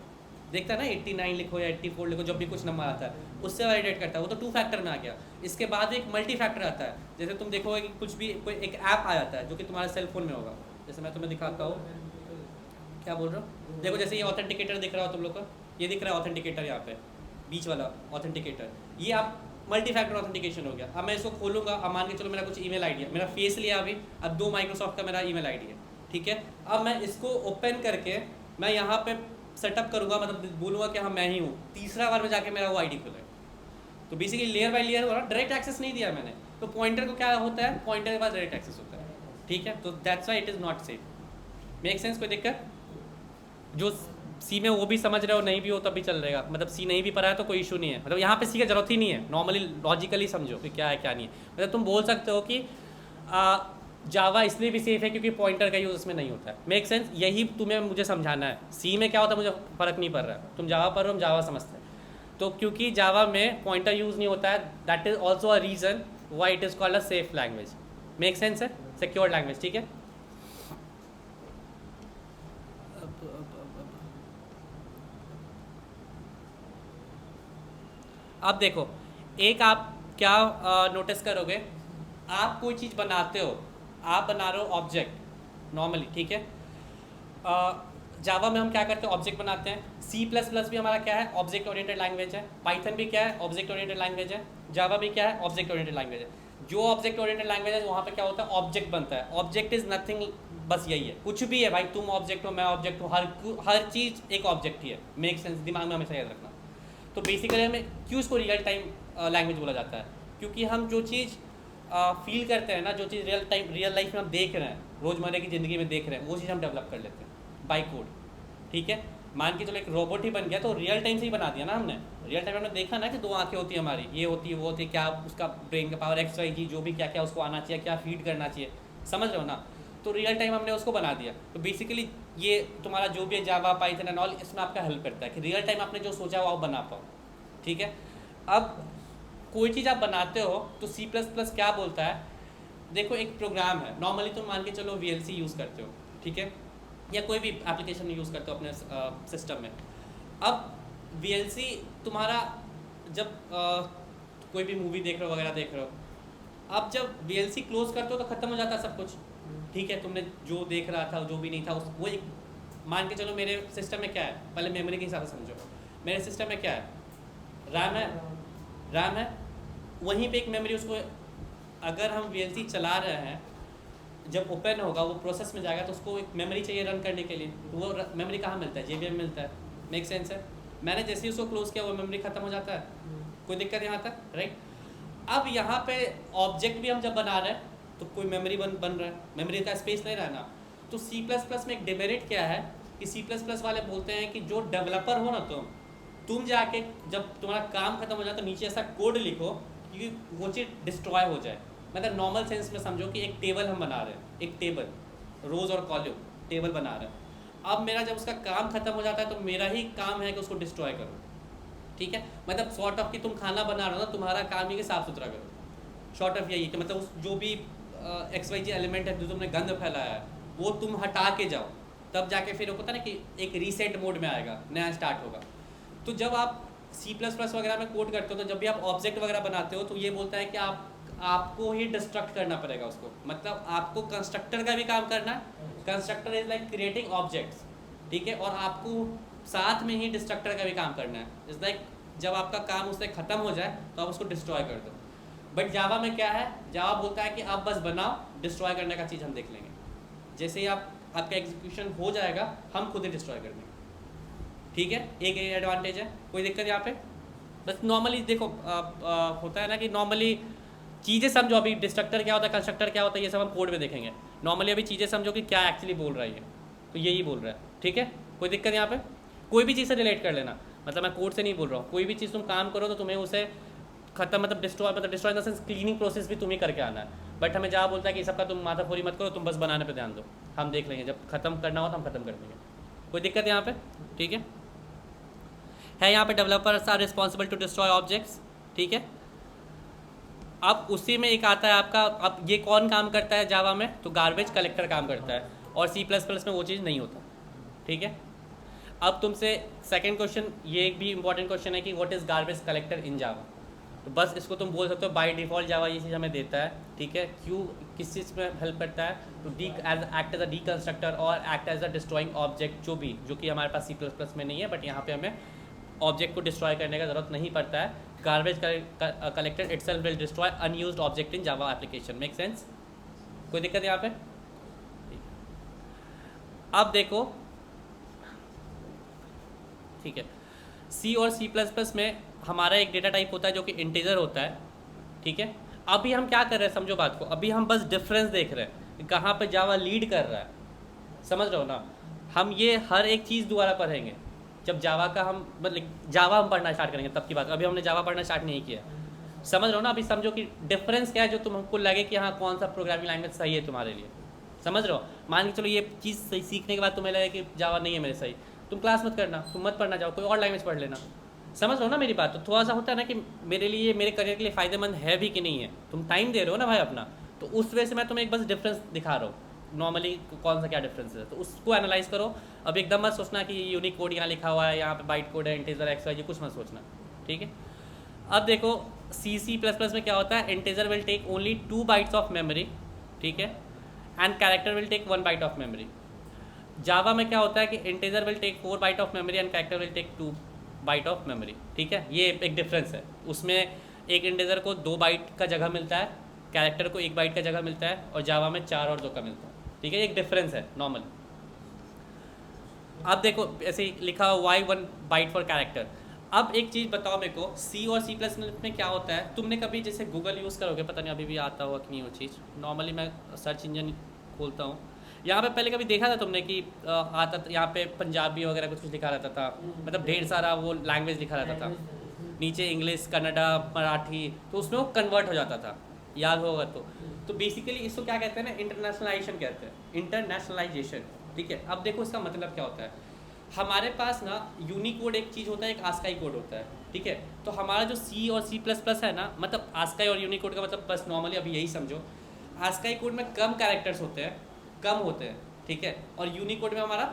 [SPEAKER 1] देखता है ना 89 लिखो या 84 लिखो, जब भी कुछ नंबर आता है उससे वैलिडेट करता है, वो तो 2 फैक्टर में आ गया। इसके बाद एक मल्टी फैक्टर आता है, जैसे तुम देखोगे कि कुछ भी कोई एक ऐप आ जाता है जो कि तुम्हारे सेल फोन में होगा, जैसे मैं तुम्हें दिखाता हूँ, क्या बोल रहा हूँ, देखो जैसे ये ऑथेंटिकेटर दिख रहा हो तुम लोग का, ये दिख रहा है ऑथेंटिकेटर यहाँ पे बीच वाला ऑथेंटिकेटर, ये आप मल्टी फैक्टर ऑथेंटिकेशन हो गया। अब मैं इसको खोलूंगा, अब मान के चलो मेरा कुछ ईमेल आईडी है, मेरा फेस लिया अभी, अब 2 माइक्रोसॉफ्ट का मेरा ईमेल आईडी है, ठीक है। अब मैं इसको ओपन करके मैं यहाँ पे सेटअप करूँगा, मतलब बोलूँगा कि हाँ मैं ही हूँ, तीसरा बार में जाके मेरा वो आईडी खुले, तो बेसिकली लेयर बाय लेयर हो रहा, डायरेक्ट एक्सेस नहीं दिया मैंने। तो पॉइंटर को क्या होता है, पॉइंटर के पास डायरेक्ट एक्सेस होता है, ठीक है, तो that's why it is not safe, make sense, कोई दिक्कत। जो सी में वो भी समझ रहे हो, नहीं भी हो तब भी चल रहेगा, मतलब सी नहीं भी पढ़ा है तो कोई इशू नहीं है, मतलब यहाँ पे सी का जरूरत ही नहीं है, नॉर्मली लॉजिकली समझो कि क्या है क्या नहीं है। मतलब तुम बोल सकते हो कि जावा इसलिए भी सेफ है क्योंकि पॉइंटर का यूज़ उसमें नहीं होता है, मेक सेंस, यही तुम्हें मुझे समझाना है। सी में क्या होता है मुझे फ़र्क नहीं पड़ रहा है, तुम जावा पढ़ रहे हो, हम जावा समझते हैं, तो क्योंकि जावा में पॉइंटर यूज़ नहीं होता है, that is also a reason why it is called a safe language, make sense है, सिक्योर लैंग्वेज, ठीक है। अब देखो एक आप क्या नोटिस करोगे, आप कोई चीज़ बनाते हो, आप बना रहे हो ऑब्जेक्ट नॉर्मली, ठीक है। जावा में हम क्या करते हैं, ऑब्जेक्ट बनाते हैं। सी प्लस प्लस भी हमारा क्या है, ऑब्जेक्ट ओरिएंटेड लैंग्वेज है। पाइथन भी क्या है, ऑब्जेक्ट ओरिएंटेड लैंग्वेज है। जावा भी क्या है, ऑब्जेक्ट ओरिएंटेड लैंग्वेज है। जो ऑब्जेक्ट ओरिएंटेड लैंग्वेज है वहाँ पे क्या होता है, ऑब्जेक्ट बनता है। ऑब्जेक्ट इज़ नथिंग, बस यही है, कुछ भी है भाई, तुम ऑब्जेक्ट हो, मैं ऑब्जेक्ट हूँ, हर चीज़ एक ऑब्जेक्ट ही है, मेक सेंस, दिमाग में हमेशा याद रखना। तो बेसिकली हमें क्यों इसको रियल टाइम लैंग्वेज बोला जाता है, क्योंकि हम जो चीज़ फील करते हैं ना, जो चीज़ रियल लाइफ में हम देख रहे हैं, रोज़मर्रा की ज़िंदगी में देख रहे हैं, वो चीज़ हम डेवलप कर लेते हैं बाय कोड, ठीक है। मान के चलो एक रोबोट ही बन गया तो रियल टाइम से ही बना दिया ना हमने, रियल टाइम हमने देखा ना कि 2 आंखें होती है हमारी, ये होती है वो होती है, क्या उसका ब्रेन का पावर XYZ जो भी क्या क्या उसको आना चाहिए, क्या फीड करना चाहिए, समझ रहे हो ना। तो रियल टाइम हमने उसको बना दिया। तो बेसिकली ये तुम्हारा जो भी है जावा पाइथन एंड ऑल, इसमें आपका हेल्प करता है कि रियल टाइम आपने जो सोचा वो आप बना पाओ। ठीक है, अब कोई चीज़ आप बनाते हो तो सी प्लस प्लस क्या बोलता है, देखो एक प्रोग्राम है, नॉर्मली तुम मान के चलो VLC यूज़ करते हो, ठीक है, या कोई भी एप्लीकेशन यूज़ करते हो अपने सिस्टम में। अब VLC तुम्हारा जब कोई भी मूवी देख रहे हो वगैरह देख रहे हो, अब जब VLC क्लोज करते हो तो ख़त्म हो जाता है सब कुछ। ठीक है, तुमने जो देख रहा था जो भी नहीं था वो एक, मान के चलो मेरे सिस्टम में क्या है, पहले मेमोरी के हिसाब से समझो। मेरे सिस्टम में क्या है, रैम है, वहीं पे एक मेमोरी, उसको अगर हम VLC चला रहे हैं, जब ओपन होगा वो प्रोसेस में जाएगा तो उसको एक मेमोरी चाहिए रन करने के लिए, तो वो मेमोरी कहाँ मिलता है, JVM मिलता है। मेक सेंस है। मैंने जैसे ही उसको क्लोज किया वो मेमोरी खत्म हो जाता है, कोई दिक्कत यहाँ तक, राइट। अब यहाँ पे ऑब्जेक्ट भी हम जब बना रहे हैं तो कोई मेमोरी बन रहा है, मेमोरी का स्पेस नहीं रहना। तो C++ में एक डिमेरिट क्या है कि C++ वाले बोलते हैं कि जो डेवलपर हो ना, तुम जाके जब तुम्हारा काम खत्म हो जाए तो नीचे ऐसा कोड लिखो कि वो चीज़ डिस्ट्रॉय हो जाए। मतलब नॉर्मल सेंस में समझो कि एक टेबल हम बना रहे हैं, एक टेबल, रोज़ और कॉलम टेबल बना रहे हैं। अब मेरा जब उसका काम खत्म हो जाता है तो मेरा ही काम है कि उसको डिस्ट्रॉय करो। ठीक है, मतलब सॉर्ट ऑफ कि तुम खाना बना रहे हो ना, तुम्हारा काम ही कि साफ़ सुथरा करो। शॉर्ट ऑफ यही कि मतलब उस जो भी XYZ एलिमेंट है जो तुमने गंद फैलाया है वो तुम हटा के जाओ, तब जाके फिर होता है ना कि एक रीसेट मोड में आएगा, नया स्टार्ट होगा। तो जब आप C++ वगैरह में कोड करते हो तो जब भी आप ऑब्जेक्ट वगैरह बनाते हो तो ये बोलता है कि आपको ही डिस्ट्रक्ट करना पड़ेगा उसको, मतलब आपको कंस्ट्रक्टर का भी काम करना है। Constructor is like creating objects, ठीक है, और आपको साथ में ही डिस्ट्रक्टर का भी काम करना है। इट्स लाइक जब आपका काम उससे ख़त्म हो जाए तो आप उसको डिस्ट्रॉय कर दो। बट जावा में क्या है, जावा बोलता है कि आप बस बनाओ, डिस्ट्रॉय करने का चीज़ हम देख लेंगे। जैसे ही आपका एग्जीक्यूशन हो जाएगा हम खुद ही डिस्ट्रॉय कर देंगे। ठीक है, एक एडवांटेज है, कोई दिक्कत यहाँ पे। बस नॉर्मली देखो होता है ना कि नॉर्मली चीज़ें समझो, अभी डिस्ट्रक्टर क्या होता है, कंस्ट्रक्टर क्या होता है, ये सब हम कोड में देखेंगे। नॉर्मली अभी चीज़ें समझो कि क्या एक्चुअली बोल रही है, तो यही बोल रहा है। ठीक है, कोई दिक्कत यहाँ पे, कोई भी चीज़ से रिलेट कर लेना, मतलब मैं कोड से नहीं बोल रहा हूँ, कोई भी चीज़ तुम काम करो तो तुम्हें उसे खत्म, मतलब destroy in the sense cleaning process भी तुम्हें करके आना है। बट हमें जहाँ बोलता है कि सबका तुम माथाफोरी मत करो, तुम बस बनाने पे ध्यान दो, हम देख लेंगे, जब खत्म करना हो तो हम खत्म कर देंगे। कोई दिक्कत यहाँ पे, ठीक है यहाँ पे developers are responsible to destroy objects. ठीक है, अब उसी में एक आता है आपका, अब ये कौन काम करता है जावा में, तो गार्बेज कलेक्टर काम करता है, और C++ में वो चीज़ नहीं होता। ठीक है, अब तुमसे सेकंड क्वेश्चन, ये एक भी इंपॉर्टेंट क्वेश्चन है कि व्हाट इज़ गार्बेज कलेक्टर इन जावा। तो बस इसको तुम बोल सकते हो बाय डिफ़ॉल्ट जावा ये चीज़ हमें देता है। ठीक है, क्यों, किस चीज़ में हेल्प करता है, तो एक्ट एज अ डीकंस्ट्रक्टर और act as a destroying object, जो कि हमारे पास C++ में नहीं है, बट यहाँ पे हमें ऑब्जेक्ट को डिस्ट्रॉय करने का ज़रूरत नहीं पड़ता है। Garbage collector itself will destroy unused object in Java application. Make sense, कोई दिक्कत यहाँ पे। अब देखो, ठीक है, C और C++ में हमारा एक डेटा टाइप होता है जो कि इंटीजर होता है। ठीक है, अभी हम क्या कर रहे हैं, समझो बात को, अभी हम बस डिफरेंस देख रहे हैं कि कहाँ पे जावा लीड कर रहा है, समझ रहे हो ना। हम ये हर एक चीज़ दोबारा पढ़ेंगे जब जावा का हम मतलब जावा हम पढ़ना स्टार्ट करेंगे तब की बात, अभी हमने जावा पढ़ना स्टार्ट नहीं किया। समझ रहे हो ना, अभी समझो कि डिफरेंस क्या है जो तुमको लगे कि हाँ कौन सा प्रोग्रामिंग लैंग्वेज सही है तुम्हारे लिए। समझ रहे हो, मान के चलो ये चीज़ सही सीखने के बाद तुम्हें लगे कि जावा नहीं है मेरे सही, तुम क्लास मत करना, तुम मत पढ़ना, जाओ कोई और लैंग्वेज पढ़ लेना। समझ रहे हो ना मेरी बात। तो थोड़ा सा होता है ना कि मेरे लिए, मेरे करियर के लिए फ़ायदेमंद है भी कि नहीं है, तुम टाइम दे रहे हो ना भाई अपना, तो उस वजह से मैं तुम्हें एक बस डिफरेंस दिखा रहा हूँ नॉर्मली कौन सा क्या डिफरेंस है, तो उसको एनालाइज करो। अब एकदम मत सोचना कि यूनिक कोड यहाँ लिखा हुआ है, यहाँ पे बाइट कोड है, इंटीजर XY, कुछ मत सोचना। ठीक है, अब देखो C++ में क्या होता है, integer will take only 2 bytes of memory. ठीक है, and character will take 1 byte of memory. Java में क्या होता है कि integer will take 4 byte of memory and character will take 2 byte of memory. ठीक है, ये एक डिफरेंस है, उसमें एक इंटीजर को 2 बाइट का जगह मिलता है, कैरेक्टर को 1 बाइट का जगह मिलता है, और जावा में 4 और 2 का मिलता है। ठीक है, एक डिफरेंस है नॉर्मल। अब देखो ऐसे लिखा हुआ y1 बाइट फॉर कैरेक्टर। अब एक चीज़ बताओ मेरे को, C और C++ में क्या होता है, तुमने कभी जैसे गूगल यूज़ करोगे, पता नहीं अभी भी आता होगा कि नहीं वो चीज़, नॉर्मली मैं सर्च इंजन खोलता हूँ, यहाँ पे पहले कभी देखा था तुमने कि आता था यहाँ पे पंजाबी वगैरह कुछ लिखा रहता था, मतलब ढेर सारा वो लैंग्वेज लिखा रहता था, नीचे इंग्लिश, कन्नड़ा, मराठी, तो उसमें वो कन्वर्ट हो जाता था, याद होगा तो। तो बेसिकली इसको क्या कहते हैं ना, इंटरनेशनलाइजेशन कहते हैं, इंटरनेशनलाइजेशन। ठीक है, अब देखो इसका मतलब क्या होता है। हमारे पास ना यूनिकोड एक चीज़ होता है, एक आस्काई कोड होता है। ठीक है, तो हमारा जो सी और सी प्लस प्लस है ना, मतलब आस्काई और यूनिकोड का मतलब बस नॉर्मली अभी यही समझो, आस्काई कोड में कम कैरेक्टर्स होते हैं, कम होते हैं। ठीक है, और यूनिकोड में हमारा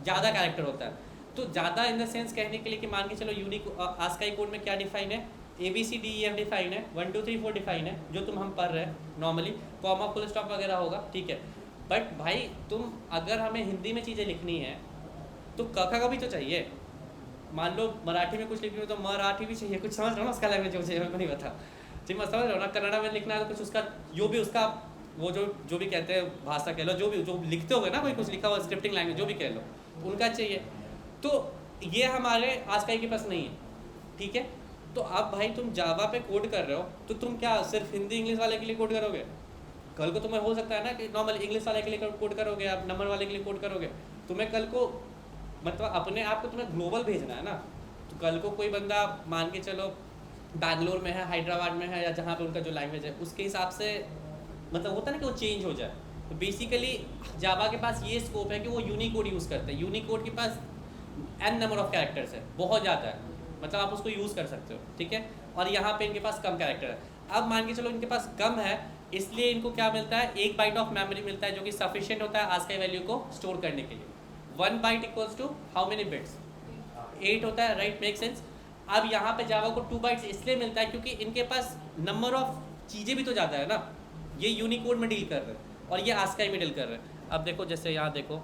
[SPEAKER 1] ज़्यादा कैरेक्टर होता है। तो ज़्यादा इन द सेंस कहने के लिए कि मान के चलो आस्काई कोड में क्या डिफाइन है, ABCDEF डिफाइन है, 1 2 3 4 डिफाइन है, जो हम पढ़ रहे हैं नॉर्मली, कॉमा फुल स्टॉप वगैरह होगा। ठीक है, बट भाई तुम अगर हमें हिंदी में चीज़ें लिखनी है तो क का भी तो चाहिए। मान लो मराठी में कुछ लिखनी हो तो मराठी भी चाहिए, कुछ समझ रहे हो ना उसका लैंग्वेज मुझे मेरे को नहीं पता, ठीक मैं समझ रहा हूँ ना। कन्नड़ा में लिखना है तो कुछ उसका जो भी उसका वो जो भी कहते हैं भाषा कह लो, जो भी जो लिखते होगे ना, कोई कुछ लिखा हुआ स्क्रिप्टिंग लैंग्वेज जो भी कह लो, उनका चाहिए। तो ये हमारे आस्काई के पास नहीं है। ठीक है, तो अब भाई तुम जावा पे कोड कर रहे हो तो तुम क्या सिर्फ हिंदी इंग्लिश वाले के लिए कोड करोगे? कल को तुम्हें हो सकता है ना कि नॉर्मल इंग्लिश वाले के लिए कोड करोगे, आप नंबर वाले के लिए कोड करोगे, तुम्हें कल को मतलब अपने आप को तुम्हें ग्लोबल भेजना है ना। तो कल को कोई बंदा मान के चलो बैंगलोर में है, हैदराबाद में है, या जहाँ पे उनका जो लैंग्वेज है उसके हिसाब से मतलब होता है ना कि वो चेंज हो जाए। तो बेसिकली जावा के पास ये स्कोप है कि वो यूनिकोड यूज़ करते हैं। यूनिकोड के पास n नंबर ऑफ कैरेक्टर्स है, बहुत ज़्यादा है, मतलब आप उसको यूज़ कर सकते हो। ठीक है, और यहाँ पे इनके पास कम कैरेक्टर है। अब मान के चलो इनके पास कम है, इसलिए इनको क्या मिलता है, 1 बाइट ऑफ मेमोरी मिलता है, जो कि सफिशिएंट होता है आस्काई वैल्यू को स्टोर करने के लिए। 1 byte equals to how many bits, 8 होता है, राइट, मेक सेंस। अब यहाँ पे जावा को 2 बाइट्स इसलिए मिलता है क्योंकि इनके पास नंबर ऑफ चीज़ें भी तो ज़्यादा है ना। ये यूनिकोड में डील कर रहे हैं और ये आस्काई में डील कर रहे हैं। अब देखो जैसे यहाँ देखो,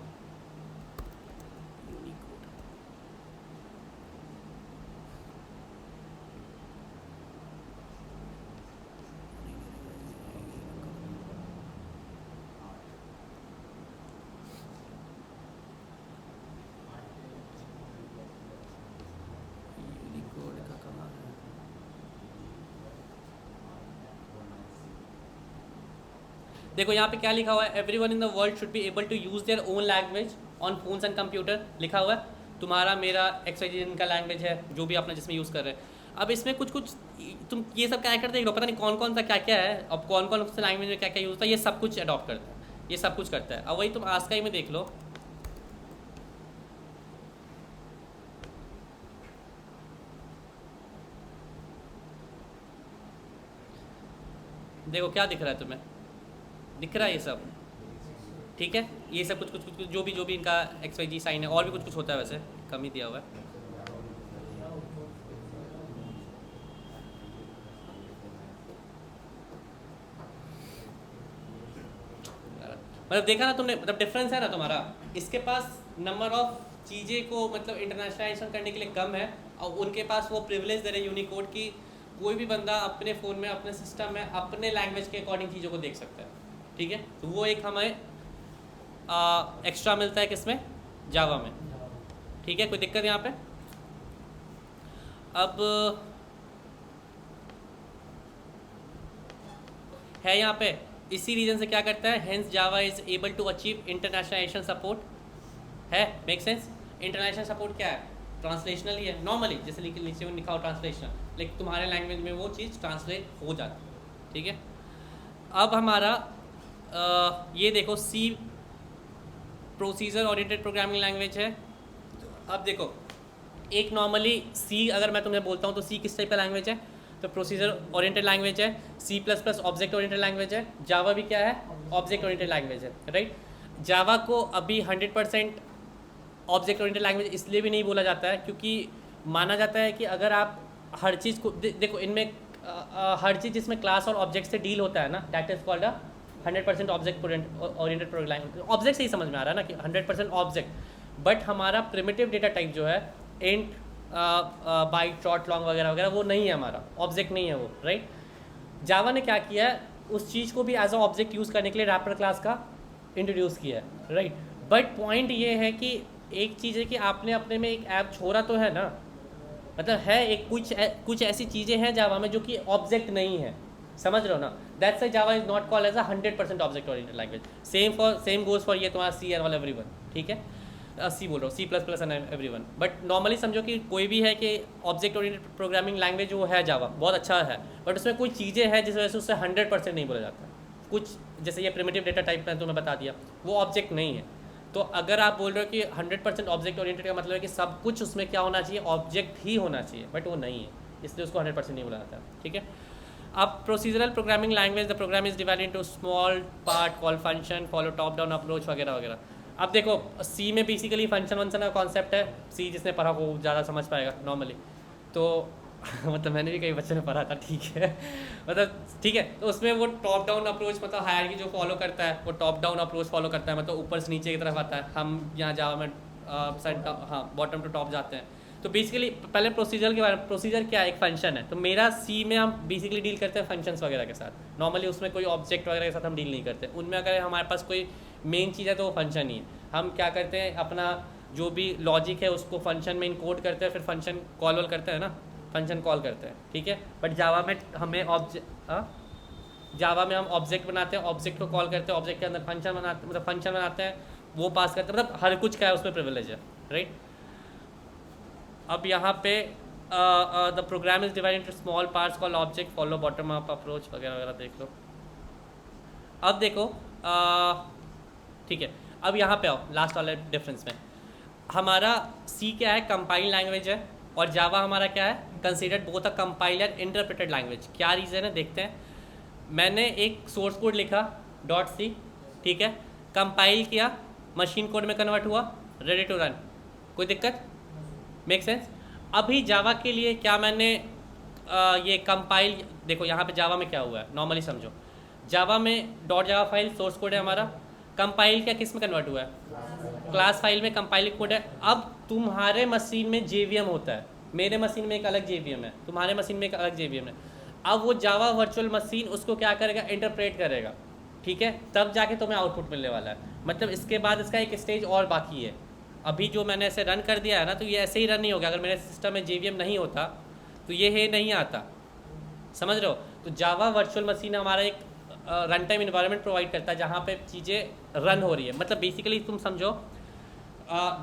[SPEAKER 1] देखो यहाँ पे क्या लिखा हुआ है, everyone in the world should be able to use their own language on phones and computer, लिखा हुआ है। तुम्हारा मेरा XYZ इनका लैंग्वेज है, जो भी अपना जिसमें यूज़ कर रहे हैं। अब इसमें कुछ कुछ तुम ये सब कैरेक्टर देख लो, पता नहीं कौन कौन सा क्या क्या है, अब कौन कौन सा लैंग्वेज में क्या क्या यूज़ होता है, ये सब कुछ अडॉप्ट करता है, ये सब कुछ करता है। अब वही तुम आस्काई में देख लो, देखो क्या दिख रहा है तुम्हें, दिख रहा है ये सब? ठीक है, ये सब कुछ कुछ कुछ जो भी इनका XYZ साइन है, और भी कुछ कुछ होता है, वैसे कम ही दिया हुआ है। मतलब देखा ना तुमने, मतलब डिफरेंस है ना तुम्हारा। इसके पास नंबर ऑफ चीज़ें को मतलब इंटरनेशनलाइजेशन करने के लिए कम है, और उनके पास वो प्रिविलेज दे रहे यूनिकोड की कोई भी बंदा अपने फ़ोन में, अपने सिस्टम में, अपने लैंग्वेज के अकॉर्डिंग चीज़ों को देख सकता है। ठीक है, तो वो एक हमें एक्स्ट्रा मिलता है किसमें, जावा में। ठीक है, कोई दिक्कत यहाँ पे? अब है यहाँ पे इसी रीजन से क्या करता है, hence Java is able to achieve internationalisation support है, मेक सेंस। इंटरनेशनल सपोर्ट क्या है, ट्रांसलेशनल ही है नॉर्मली, जैसे नीचे में लिखा हो ट्रांसलेशनल, लेकिन तुम्हारे लैंग्वेज में वो चीज़ ट्रांसलेट हो जाती है। ठीक है, अब हमारा ये देखो सी प्रोसीजर ओरिएंटेड प्रोग्रामिंग लैंग्वेज है। अब देखो एक नॉर्मली सी अगर मैं तुम्हें बोलता हूँ तो सी किस टाइप का लैंग्वेज है, तो प्रोसीजर ओरिएंटेड लैंग्वेज है। C++ ऑब्जेक्ट ओरिएंटेड लैंग्वेज है। जावा भी क्या है, ऑब्जेक्ट ओरिएंटेड लैंग्वेज है, राइट। जावा को अभी 100% ऑब्जेक्ट ओरिएंटेड लैंग्वेज इसलिए भी नहीं बोला जाता है क्योंकि माना जाता है कि अगर आप हर चीज़ को देखो, इनमें हर चीज़ जिसमें क्लास और ऑब्जेक्ट से डील होता है ना, that is called a 100% object oriented programming. Object से ही समझ में आ रहा है ना कि 100% ऑब्जेक्ट, बट हमारा प्रिमिटिव डेटा टाइप जो है इंट, बाइट, शॉर्ट, लॉन्ग वगैरह वगैरह वो नहीं है, हमारा ऑब्जेक्ट नहीं है वो, राइट। जावा ने क्या किया है, उस चीज़ को भी एज अ ऑब्जेक्ट यूज़ करने के लिए रैपर क्लास का इंट्रोड्यूस किया है, राइट। बट पॉइंट ये है कि एक चीज़ है कि आपने अपने में एक ऐप छोड़ा तो है ना, मतलब है एक कुछ ऐसी चीज़ें हैं जावा में जो कि ऑब्जेक्ट नहीं है, समझ रहे हो ना। That's why Java is not called as a 100% object oriented language. Same goes for ये तुम्हारा सी एंड ऑल एवरीवन, ठीक है। सी बोल रहा हूँ, C++ and everyone. But normally समझो कि कोई भी है कि ऑब्जेक्ट ओरिएंटेड प्रोग्रामिंग लैंग्वेज वो है जावा, बहुत अच्छा है, बट उसमें कोई चीज़ें हैं जिस वजह से उससे 100% नहीं बोला जाता, कुछ जैसे ये प्रिमिटिव डेटा टाइप मैंने तुम्हें बता दिया, वो ऑब्जेक्ट नहीं है। तो अगर आप बोल रहे हो कि 100% ऑब्जेक्ट ओरिएंटेड का मतलब है कि सब कुछ उसमें क्या होना चाहिए, ऑब्जेक्ट ही होना चाहिए, बट वो नहीं है, इसलिए उसको 100% नहीं बोला जाता। ठीक है। अब procedural programming language, the program is divided into small part call function, follow top down approach वगैरह वगैरह। अब देखो सी में बेसिकली फंक्शन वंक्शन का कॉन्सेप्ट है, सी जिसने पढ़ा वो ज़्यादा समझ पाएगा नॉर्मली। तो मतलब मैंने भी कई बच्चों ने पढ़ा था, ठीक है मतलब ठीक है। तो उसमें वो टॉप डाउन अप्रोच मतलब हायरार्की जो फॉलो करता है वो टॉप डाउन अप्रोच फॉलो करता है, मतलब ऊपर से नीचे की तरफ आता है। हम यहाँ जावा में बॉटम टू टॉप जाते हैं। तो बेसिकली पहले प्रोसीजर के बारे में, प्रोसीजर क्या है, एक फंक्शन है। तो मेरा सी में हम बेसिकली डील करते हैं फंक्शंस वगैरह के साथ, नॉर्मली उसमें कोई ऑब्जेक्ट वगैरह के साथ हम डील नहीं करते। उनमें अगर हमारे पास कोई मेन चीज़ है तो वो फंक्शन ही है। हम क्या करते हैं, अपना जो भी लॉजिक है उसको फंक्शन में इनकोड करते हैं, फिर फंक्शन कॉल वॉल करते हैं ना, फंक्शन कॉल करते हैं, ठीक है। बट जावा में हमें जावा में हम ऑब्जेक्ट बनाते हैं, ऑब्जेक्ट को कॉल करते हैं, ऑब्जेक्ट के अंदर फंक्शन बनाते, मतलब फंक्शन बनाते हैं, वो पास करते हैं, मतलब हर कुछ क्या है उसमें प्रिविलेज है, राइट। अब यहाँ पे the program is divided into small parts called object, follow bottom up approach वगैरह वगैरह देख लो। अब देखो ठीक है, अब यहाँ पे आओ लास्ट वाले डिफरेंस में। हमारा सी क्या है, कंपाइल लैंग्वेज है, और जावा हमारा क्या है, considered both a compile and interpreted language. क्या रीज़न है देखते हैं। मैंने एक सोर्स कोड लिखा .c, ठीक है, कंपाइल किया, मशीन कोड में कन्वर्ट हुआ, रेडी टू रन, कोई दिक्कत, मेक सेंस। अभी जावा के लिए क्या मैंने ये कंपाइल, देखो यहाँ पे जावा में क्या हुआ है नॉर्मली समझो। जावा में .java फाइल सोर्स कोड है हमारा, कंपाइल क्या किस में कन्वर्ट हुआ है, क्लास फाइल में कंपाइल कोड है। अब तुम्हारे मशीन में JVM होता है, मेरे मशीन में एक अलग JVM है, तुम्हारे मशीन में एक अलग JVM है। अब वो जावा वर्चुअल मशीन उसको क्या करेगा, इंटरप्रेट करेगा, ठीक है, तब जाके तुम्हें आउटपुट मिलने वाला है। मतलब इसके बाद इसका एक स्टेज और बाकी है। अभी जो मैंने ऐसे रन कर दिया है ना, तो ये ऐसे ही रन नहीं होगा। अगर मेरे सिस्टम में JVM नहीं होता तो ये है नहीं आता, समझ रहे हो। तो जावा वर्चुअल मशीन हमारा एक रन टाइम इन्वायरमेंट प्रोवाइड करता है जहाँ पे चीज़ें रन हो रही है। मतलब बेसिकली तुम समझो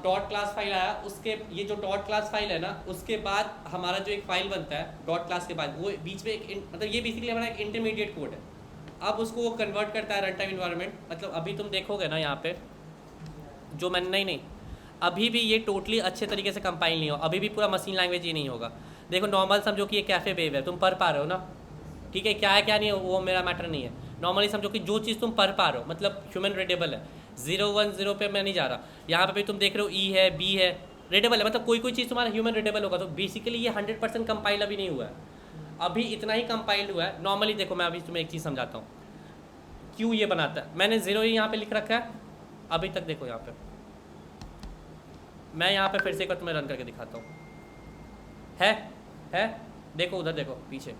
[SPEAKER 1] डॉट क्लास फाइल आया, उसके ये जो डॉट क्लास फाइल है ना, उसके बाद हमारा जो एक फाइल बनता है डॉट क्लास के बाद, वो बीच में एक मतलब ये बेसिकली हमारा एक इंटरमीडिएट कोड है। अब उसको वो कन्वर्ट करता है रन टाइम इन्वायरमेंट। मतलब अभी तुम देखोगे ना यहाँ पे जो मैंने नहीं अभी भी ये टोटली अच्छे तरीके से कंपाइल नहीं हो, अभी भी पूरा मशीन लैंग्वेज ही नहीं होगा। देखो नॉर्मल समझो कि ये कैफ़े वेव है, तुम पढ़ पा रहे हो ना, ठीक है, क्या है क्या नहीं है वो मेरा मैटर नहीं है। नॉर्मली समझो कि जो चीज़ तुम पढ़ पा रहे हो, मतलब ह्यूमन रीडेबल है, 010 पे मैं नहीं जा रहा, यहाँ पे भी तुम देख रहे हो ई है, बी है, रीडेबल है, मतलब कोई कोई चीज़ तुम्हारा ह्यूमन रीडेबल होगा। तो बेसिकली ये 100% कंपाइल अभी नहीं हुआ है, अभी इतना ही कंपाइल्ड हुआ है। नॉर्मली देखो मैं अभी तुम्हें एक चीज़ समझाता हूँ क्यों ये बनाता है। मैंने 0 ही यहाँ पे लिख रखा है अभी तक, देखो यहाँ पे मैं यहाँ पे फिर से एक बार तुम्हें रन करके दिखाता हूँ, है देखो उधर देखो पीछे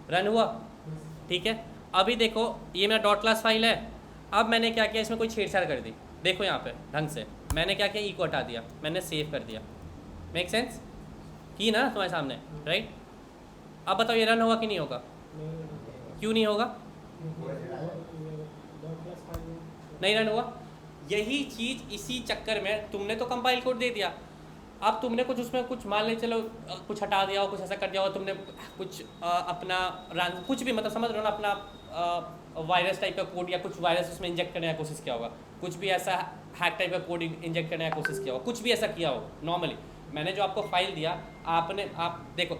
[SPEAKER 1] रन हुआ, ठीक है। अभी देखो ये मेरा डॉट क्लास फाइल है। अब मैंने क्या किया, इसमें कोई छेड़छाड़ कर दी, देखो यहाँ पे ढंग से मैंने क्या किया, को हटा दिया, मैंने सेव कर दिया, मेक सेंस की ना तुम्हारे सामने, राइट। अब बताओ ये रन होगा कि नहीं होगा, क्यों नहीं होगा, नहीं रन हुआ। यही चीज़ इसी चक्कर में तुमने तो कंपाइल कोड दे दिया, अब तुमने कुछ उसमें कुछ मान ले चलो कुछ हटा दिया हो, कुछ ऐसा कर दिया हो, तुमने कुछ अपना कुछ भी मतलब समझ रहे हो ना, अपना वायरस टाइप का कोड या कुछ वायरस उसमें इंजेक्ट करने का कोशिश किया होगा, कुछ भी ऐसा हैक टाइप का कोड इंजेक्ट करने का कोशिश किया होगा, कुछ भी ऐसा किया हो। नॉर्मली मैंने जो आपको फाइल दिया, आप देखो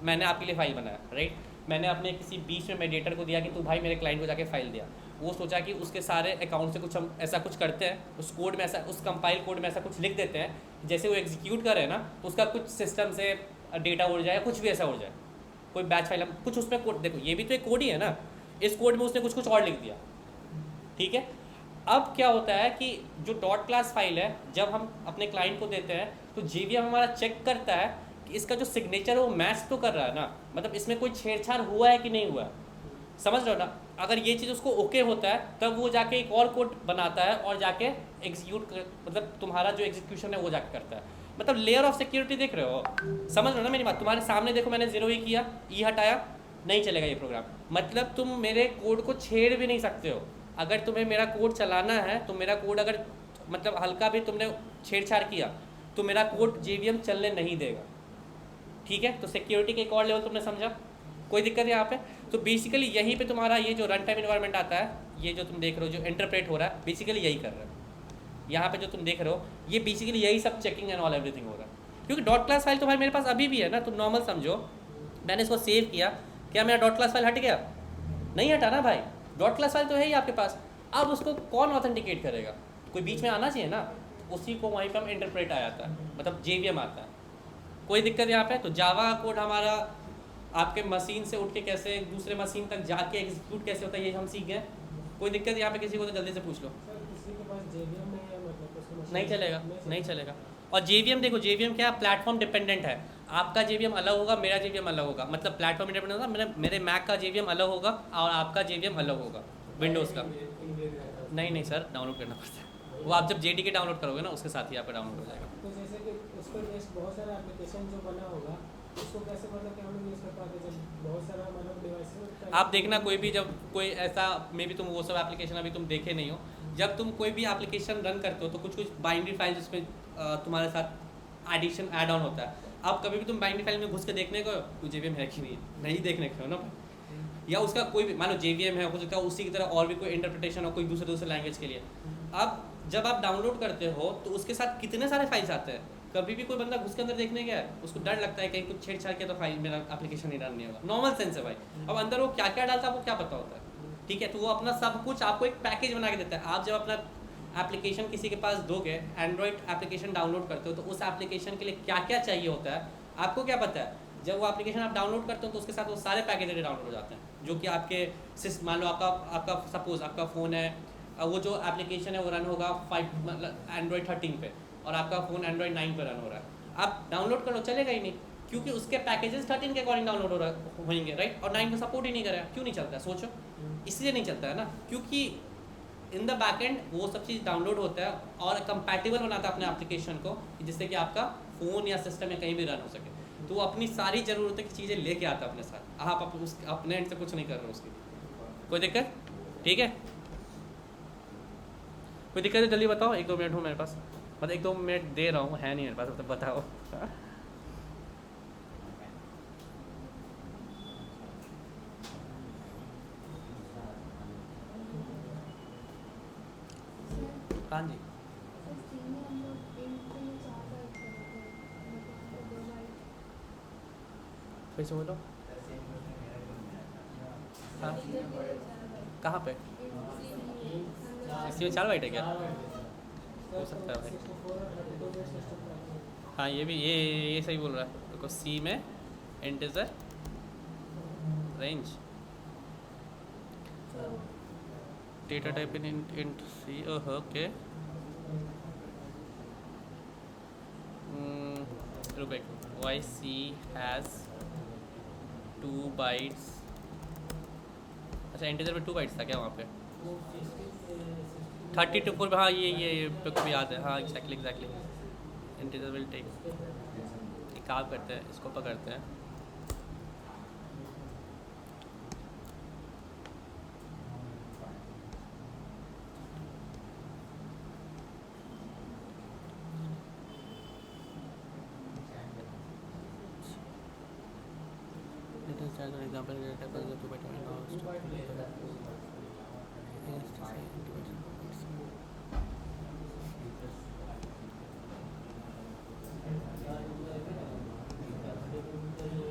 [SPEAKER 1] मैंने आपके लिए फाइल बनाया, राइट। मैंने अपने किसी बीच में मेडिएटर को दिया कि तू भाई मेरे क्लाइंट को जाके फाइल दिया, वो सोचा कि उसके सारे अकाउंट से कुछ हम ऐसा कुछ करते हैं, उस कोड में ऐसा, उस कंपाइल कोड में ऐसा कुछ लिख देते हैं, जैसे वो एग्जीक्यूट करे ना तो उसका कुछ सिस्टम से डेटा उड़ जाए, कुछ भी ऐसा उड़ जाए, कोई बैच फाइल कुछ उसमें कोड, देखो ये भी तो एक कोड ही है ना, इस कोड में उसने कुछ और लिख दिया, ठीक है। अब क्या होता है कि जो डॉट क्लास फाइल है जब हम अपने क्लाइंट को देते हैं तो JVM हमारा चेक करता है कि इसका जो सिग्नेचर है वो मैच तो कर रहा है ना, मतलब इसमें कोई छेड़छाड़ हुआ है कि नहीं हुआ है, समझ रहे हो ना। अगर ये चीज़ उसको ओके होता है तब वो जाके एक और कोड बनाता है और जाके एग्जीक्यूट मतलब तुम्हारा जो एग्जीक्यूशन है वो जाके करता है। मतलब लेयर ऑफ सिक्योरिटी देख रहे हो, समझ रहे हो ना मेरी बात। तुम्हारे सामने देखो मैंने 0 ही किया, हटाया, नहीं चलेगा ये प्रोग्राम। मतलब तुम मेरे कोड को छेड़ भी नहीं सकते हो। अगर तुम्हें मेरा कोड चलाना है तो मेरा कोड अगर मतलब हल्का भी तुमने छेड़छाड़ किया तो मेरा कोड JVM चलने नहीं देगा, ठीक है। तो सिक्योरिटी के एक और लेवल तुमने समझा, कोई दिक्कत है यहाँ पे? तो बेसिकली यहीं पे तुम्हारा ये जो रन टाइम इन्वायरमेंट आता है, ये जो तुम देख रहे हो जो इंटरप्रेट हो रहा है, बेसिकली यही कर रहा है। यहाँ पे जो तुम देख रहे हो ये बेसिकली यही सब चेकिंग एंड ऑल एवरीथिंग हो रहा है। क्योंकि डॉट क्लास फाइल तो भाई मेरे पास अभी भी है ना, तुम नॉर्मल समझो, मैंने इसको सेव किया, क्या मेरा डॉट क्लास फाइल हट गया? नहीं हटा ना भाई, डॉट क्लास फाइल तो है ही आपके पास। अब उसको कौन ऑथेंटिकेट करेगा? कोई बीच में आना चाहिए ना, उसी को वहीं पर हम इंटरप्रेट आ जाता है, मतलब JVM आता है। कोई दिक्कत यहाँ पे? तो जावा कोड हमारा आपके मशीन से उठ के कैसे दूसरे मशीन तक जाके एग्जीक्यूट कैसे होता है ये हम सीख गए। कोई दिक्कत यहाँ पे किसी को? तो जल्दी से पूछ लो। नहीं चलेगा, नहीं चलेगा। और JVM देखो, JVM क्या, प्लेटफॉर्म डिपेंडेंट है। आपका JVM अलग होगा, मेरा JVM अलग होगा, मतलब प्लेटफॉर्म डिपेंडेंट होगा। मेरे मैक का JVM अलग होगा और आपका JVM अलग होगा विंडोज़ का। नहीं सर, डाउनलोड करना पड़ता है वो, आप जब JDK डाउनलोड करोगे ना उसके साथ ही आपका डाउनलोड हो जाएगा।
[SPEAKER 2] तो जैसे कि उस पर बेस्ड बहुत सारा एप्लीकेशन जो बना होगा उसको कैसे मतलब कि हम लोग यूज़ कर पाते हैं जब बहुत सारा मतलब डिवाइसेस।
[SPEAKER 1] आप देखना कोई भी जब कोई ऐसा, मे बी तुम वो सब एप्लीकेशन अभी तुम देखे नहीं हो, जब तुम कोई भी एप्लीकेशन रन करते हो तो कुछ बाइनरी फाइल्स उसमें तुम्हारे साथ एडिशन ऐड ऑन होता है। अब कभी भी तुम बाइनरी फाइल में घुस के देखने को तो JVM है कि नहीं देखने को ना, या उसका कोई भी मान लो JVM है, हो सकता है उसी की तरह और भी कोई इंटरप्रिटेशन हो कोई दूसरे लैंग्वेज के लिए। अब जब आप डाउनलोड करते हो तो उसके साथ कितने सारे फाइल्स आते हैं। कभी भी कोई बंदा घुस के अंदर देखने गया है, उसको डर लगता है कहीं कुछ छेड़छाड़ किया तो फाइल मेरा एप्लीकेशन नहीं रन नहीं होगा। नॉर्मल सेंस है भाई। अब अंदर वो क्या क्या डालता है वो क्या पता होता है, ठीक है। तो वो अपना सब कुछ आपको एक पैकेज बना के देता है। आप जब अपना एप्लीकेशन किसी के पास दोगे, एंड्रॉयड एप्लीकेशन डाउनलोड करते हो तो उस एप्लीकेशन के लिए क्या क्या चाहिए होता है आपको क्या पता है। जब वो एप्लीकेशन आप डाउनलोड करते हो तो उसके साथ वो सारे पैकेज डाउनलोड हो जाते हैं जो कि आपके मान लो आपका सपोज आपका फ़ोन है, वो जो एप्लीकेशन है वो रन होगा 5 मतलब एंड्रॉयड 13 पे और आपका फ़ोन एंड्रॉयड 9 पे रन हो रहा है। आप डाउनलोड करो चलेगा ही नहीं, क्योंकि उसके पैकेजेस 13 के अकॉर्डिंग डाउनलोड होंगे, राइट। और 9 को सपोर्ट ही नहीं करेगा, क्यों नहीं चलता है सोचो। इसलिए नहीं चलता है ना, क्योंकि इन द बैक एंड वो सब चीज़ डाउनलोड होता है और कंपैटिबल बनाता है अपने एप्लीकेशन को, जिससे कि आपका फ़ोन या सिस्टम में कहीं भी रन हो सके। तो वो अपनी सारी ज़रूरत की चीज़ें लेके आता है अपने साथ, आप अपने एंड से कुछ नहीं कर रहे हो उसकी। कोई दिक्कत? ठीक है, कोई दिक्कत है जल्दी बताओ। 1-2 मिनट हो मेरे पास, मतलब 1-2 मिनट दे रहा हूँ, है नहीं मेरे पास, तो बताओ। हाँ जी, फिर से बोलो। हाँ कहाँ पे? इसमें 4 बाइट है क्या? हो सकता है भाई। हाँ ये सही बोल रहा है। देखो C में integer range data type in int C। Okay, why C has 2 bytes। अच्छा इंटीजर में 2 बाइट्स था क्या वहाँ पे? 30 to 4। हाँ ये को भी याद है। हाँ एग्जैक्टली इंटीजर विल टेक। एक काम करते हैं, इसको पकड़ते हैं।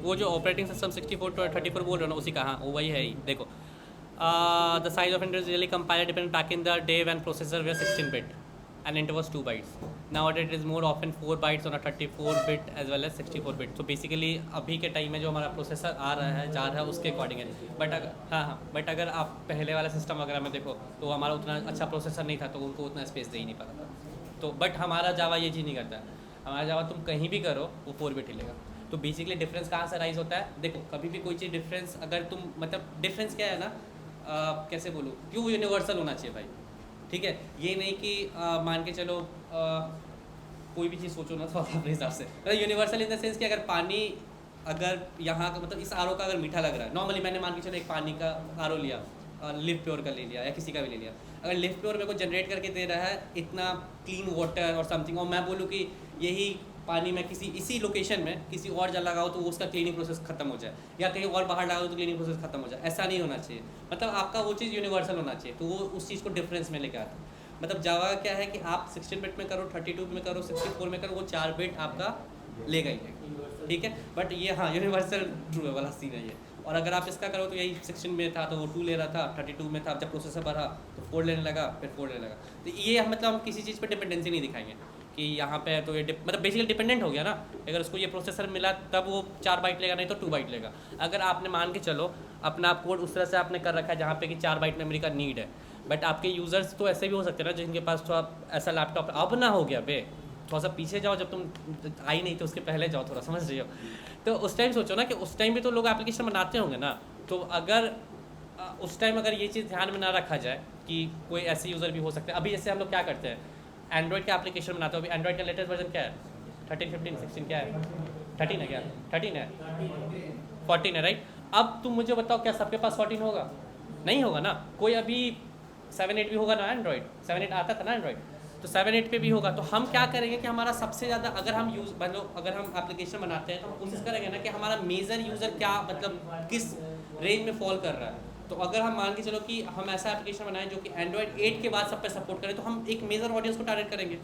[SPEAKER 1] वो जो ऑपरेटिंग सिस्टम 64 to 34 बोल रहे हो ना, उसी का। हाँ वो वही है ही। देखो the size of inter really compiler depend back in the day when processor way 16 bit and int was 2 bytes. Nowadays it is more often 4 bytes on a 34 bit as well as 64 bit. So basically अभी के time में जो हमारा processor आ रहा है जा रहा है उसके अकॉर्डिंग है। बट अगर आप पहले वाला सिस्टम वगैरह में देखो तो हमारा उतना अच्छा प्रोसेसर नहीं था तो उनको उतना स्पेस दे ही नहीं पाता था। तो बट हमारा जावा ये चीज़ नहीं करता है। हमारा जावा तुम कहीं भी करो वो 4 बिट ही लेगा। तो बेसिकली डिफरेंस कहाँ से राइज होता है? देखो कभी भी कोई चीज़ डिफरेंस अगर तुम मतलब डिफरेंस क्या है ना, कैसे बोलूँ, क्यों यूनिवर्सल होना चाहिए भाई, ठीक है। ये नहीं कि मान के चलो कोई भी चीज़ सोचो ना तो अपने हिसाब से, मतलब यूनिवर्सल इन द सेंस कि अगर पानी अगर यहाँ का मतलब इस आर का अगर मीठा लग रहा है, नॉर्मली मैंने मान के चलो एक पानी का आर लिया, लिव प्योर का ले लिया या किसी का भी ले लिया, अगर लिव प्योर मेरे को जनरेट करके दे रहा है इतना क्लीन वाटर और समथिंग, और मैं बोलूँ कि यही पानी में किसी इसी लोकेशन में किसी और जगह लगाओ तो उसका क्लीनिंग प्रोसेस खत्म हो जाए, या कहीं और बाहर लगाओ तो क्लीनिंग प्रोसेस खत्म हो जाए। ऐसा नहीं होना चाहिए, मतलब आपका वो चीज़ यूनिवर्सल होना चाहिए। तो वो उस चीज़ को डिफरेंस में लेके आता है। मतलब जावा का क्या है कि आप 16 बिट में करो, 32 में करो, 64 में करो, वो 4 बिट आपका लेगा ही लेगा, ठीक है। बट ये हाँ यूनिवर्सल ट्रू वाला सीन है ये। और अगर आप इसका करो तो यही 16 में था तो वो 2 ले रहा था, 32 में था, जब प्रोसेसर बढ़ा तो 4 लेने लगा, फिर 4 लेने लगा। तो ये मतलब हम किसी चीज़ पर डिपेंडेंसी नहीं दिखाएंगे कि यहाँ पे है तो ये मतलब बेसिकली डिपेंडेंट हो गया ना। अगर उसको ये प्रोसेसर मिला तब वो 4 बाइट लेगा, नहीं तो 2 बाइट लेगा। अगर आपने मान के चलो अपना कोड उस तरह से आपने कर रखा है जहाँ पे कि 4 बाइट मेमोरी का नीड है, बट आपके यूज़र्स तो ऐसे भी हो सकते हैं ना जिनके पास थोड़ा ऐसा लैपटॉप अब ना हो गया बे, थोड़ा सा पीछे जाओ, जब तुम आई नहीं तो उसके पहले जाओ, थोड़ा समझ रही हो। तो उस टाइम सोचो ना कि उस टाइम भी तो लोग एप्लीकेशन बनाते होंगे ना। तो अगर उस टाइम अगर ये चीज़ ध्यान में ना रखा जाए कि कोई ऐसे यूज़र भी हो सकते हैं। अभी जैसे हम लोग क्या करते हैं, एंड्रॉइड का एप्लीकेशन बनाते हो। अभी एंड्रॉइड का लेटेस्ट वर्जन क्या है, 13, 15, 16 क्या है, 13 है क्या, 13 है, 14 है, राइट। अब तुम मुझे बताओ क्या सबके पास 14 होगा? नहीं होगा ना। कोई अभी 7, 8 भी होगा ना एंड्रॉइड, 7, 8 आता था ना एंड्रॉइड, तो 7, 8 पे भी होगा। तो हम क्या करेंगे कि हमारा सबसे ज़्यादा अगर हम अगर हम एप्लीकेशन बनाते हैं तो हम कोशिश करेंगे ना कि हमारा मेजर यूज़र क्या मतलब किस रेंज में फॉल कर रहा है। तो अगर हम मान के चलो कि हम ऐसा एप्लीकेशन बनाएं जो कि एंड्रॉइड 8 के बाद सब पे सपोर्ट करें, तो हम एक मेजर ऑडियंस को टारगेट करेंगे।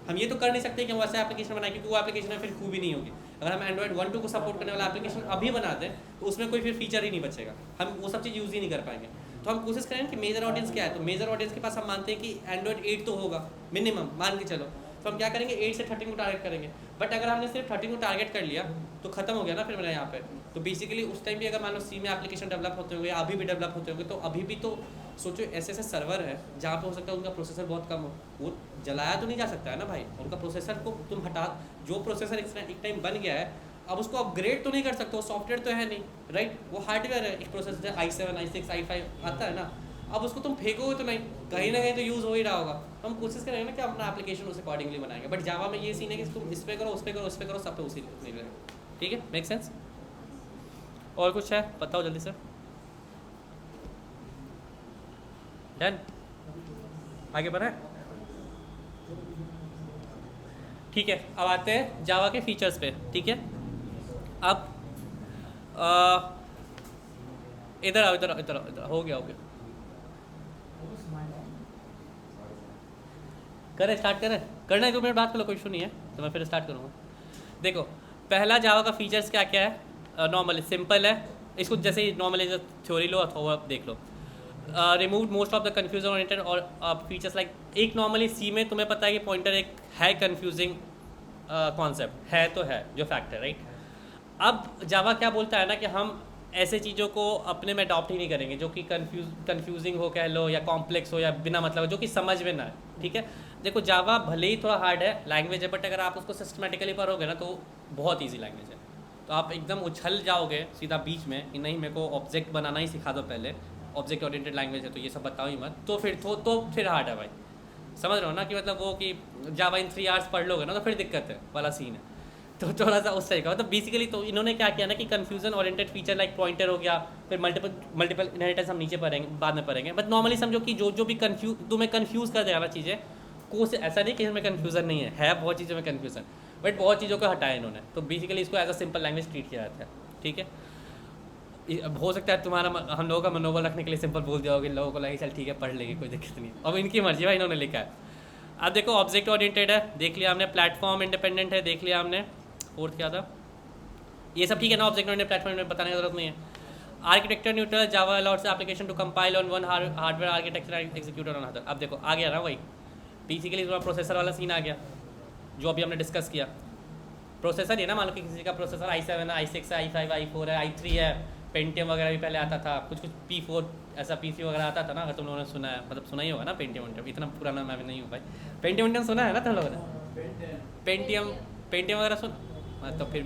[SPEAKER 1] हम ये तो कर नहीं सकते कि हम वैसा एप्लीकेशन बनाएं क्योंकि वो एप्लीकेशन फिर खूबी नहीं होगी। अगर हम एंड्रॉइड 1, 2 को सपोर्ट करने वाला एप्लीकेशन अभी बना दें तो उसमें कोई फिर फीचर ही नहीं बचेगा, हम वो सब चीज़ यूज़ ही नहीं कर पाएंगे। तो हम कोशिश करें कि मेजर ऑडियंस क्या है, तो मेजर ऑडियंस के पास हम मानते हैं कि एंड्रॉइड 8 तो होगा मिनिमम, मान के चलो। तो हम क्या करेंगे, 8 से 13 को टारगेट करेंगे। बट अगर हमने सिर्फ 13 को टारगेट कर लिया तो खत्म हो गया ना फिर मेरा यहाँ पे। तो बेसिकली उस टाइम भी अगर मान लो सी में एप्लीकेशन डेवलप होते होंगे, अभी भी डेवलप होते होंगे, तो अभी भी तो सोचो ऐसे ऐसे सर्वर है जहाँ पे हो सकता है उनका प्रोसेसर बहुत कम हो, वो जलाया तो नहीं जा सकता है ना भाई। उनका प्रोसेसर को तुम हटा, जो प्रोसेसर एक टाइम बन गया है अब उसको अपग्रेड तो नहीं कर सकते, वो सॉफ्टवेयर तो है नहीं, राइट। वो हार्डवेयर है, एक प्रोसेसर i7, i6, i5 आता है ना। अब उसको तुम फेंकोगे तो नहीं, कहीं ना कहीं तो यूज़ हो ही रहा होगा। तो हम कोशिश करेंगे ना कि अपना एप्लीकेशन उस अकॉर्डिंगली बनाएंगे। बट जावा में ये सीन है कि तुम इस पे करो, उस पे करो, उस पे करो, सब पे उसी नहीं रहेगा, ठीक है, मेक सेंस। और कुछ है बताओ जल्दी से, डन, आगे बढ़े, ठीक है। अब आते हैं जावा के फीचर्स पे, ठीक है। अब इधर आओ, इधर आओ, इधर आओ, इधर हो गया, हो गया, करें स्टार्ट करें, करना है 2 मिनट बात कर लो, कोई इशू नहीं है, तो मैं फिर स्टार्ट करूँगा। देखो पहला जावा का फीचर्स क्या क्या है, नॉर्मली सिंपल है। इसको जैसे ही नॉर्मली थ्योरी लो अथवा देख लो। Remove most of the confusion oriented और फीचर्स लाइक, एक नॉर्मली सी में तुम्हें पता है कि पॉइंटर एक है कन्फ्यूजिंग कॉन्सेप्ट है, तो है जो फैक्ट है, राइट। अब जावा क्या बोलता है ना कि हम ऐसे चीज़ों को अपने में अडॉप्ट ही नहीं करेंगे जो कि कन्फ्यूजिंग हो कह लो, या कॉम्प्लेक्स हो, या बिना मतलब जो कि समझ में ना आए, ठीक है। देखो जावा भले ही थोड़ा हार्ड है लैंग्वेज है, बट अगर आप उसको सिस्टमेटिकली पढ़ोगे ना तो बहुत ईजी लैंग्वेज है। तो आप एकदम उछल जाओगे सीधा बीच में कि नहीं मेरे को ऑब्जेक्ट बनाना ही सिखा दो पहले, ऑब्जेक्ट ओरिएंटेड लैंग्वेज है तो ये सब बताओ ही मत, तो फिर हार्ड है भाई, समझ रहे हो ना। कि मतलब वो कि जावा इन 3 आवर्स पढ़ लोगे ना तो फिर दिक्कत है वाला सीन है। तो थोड़ा सा उस तरह का मतलब बेसिकली तो इन्होंने क्या किया ना कि confusion oriented feature like pointer हो गया, फिर मल्टीपल इनहेरिटेंस हम नीचे पढ़ेंगे, बाद में पढ़ेंगे। बट नॉर्मली समझो कि जो भी तुम्हें कन्फ्यूज़ कर देगा ना चीज़ें को, ऐसा नहीं कि इसमें कन्फ्यूजन नहीं है बहुत चीज़ों में कन्फ्यूजन, बट बहुत चीज़ों को हटाया इन्होंने। तो बेसिकली इसको as a simple language treat किया जाता है, ठीक है। हो सकता है तुम्हारा हम लोगों का मनोबल रखने के लिए सिंपल बोल दिया होगा, लोगों को लगे चल ठीक है पढ़ लेंगे, कोई दिक्कत नहीं। अब इनकी मर्जी है, इन्होंने लिखा है। अब देखो ऑब्जेक्ट ओरिएंटेड है, देख लिया हमने। प्लेटफॉर्म इंडिपेंडेंट है, देख लिया हमने। फोर्थ क्या था, ये सब ठीक है ना। ऑब्जेक्ट ओरिएंटेड प्लेटफॉर्म में बताने की जरूरत नहीं है। Architecture neutral, Java allows application to compile on one hardware architecture and execute on another. अब देखो आ गया ना वही बेसिकली प्रोसेसर वाला सीन आ गया जो अभी हमने डिस्कस किया। प्रोसेसर है ना, मान लो कि किसी का प्रोसेसर i7 है, i6 है, i5 i4 है, i3 है, पेंटियम वगैरह भी पहले आता था, कुछ P4 ऐसा PC वगैरह आता था ना। अगर तुम लोगों ने सुना है, मतलब सुना ही होगा ना पेंटियम, इतना पुराना मैं भी नहीं हूँ भाई। पेंटियम सुना है ना तुम लोगों ने, पेंटियम वगैरह सुन, तो फिर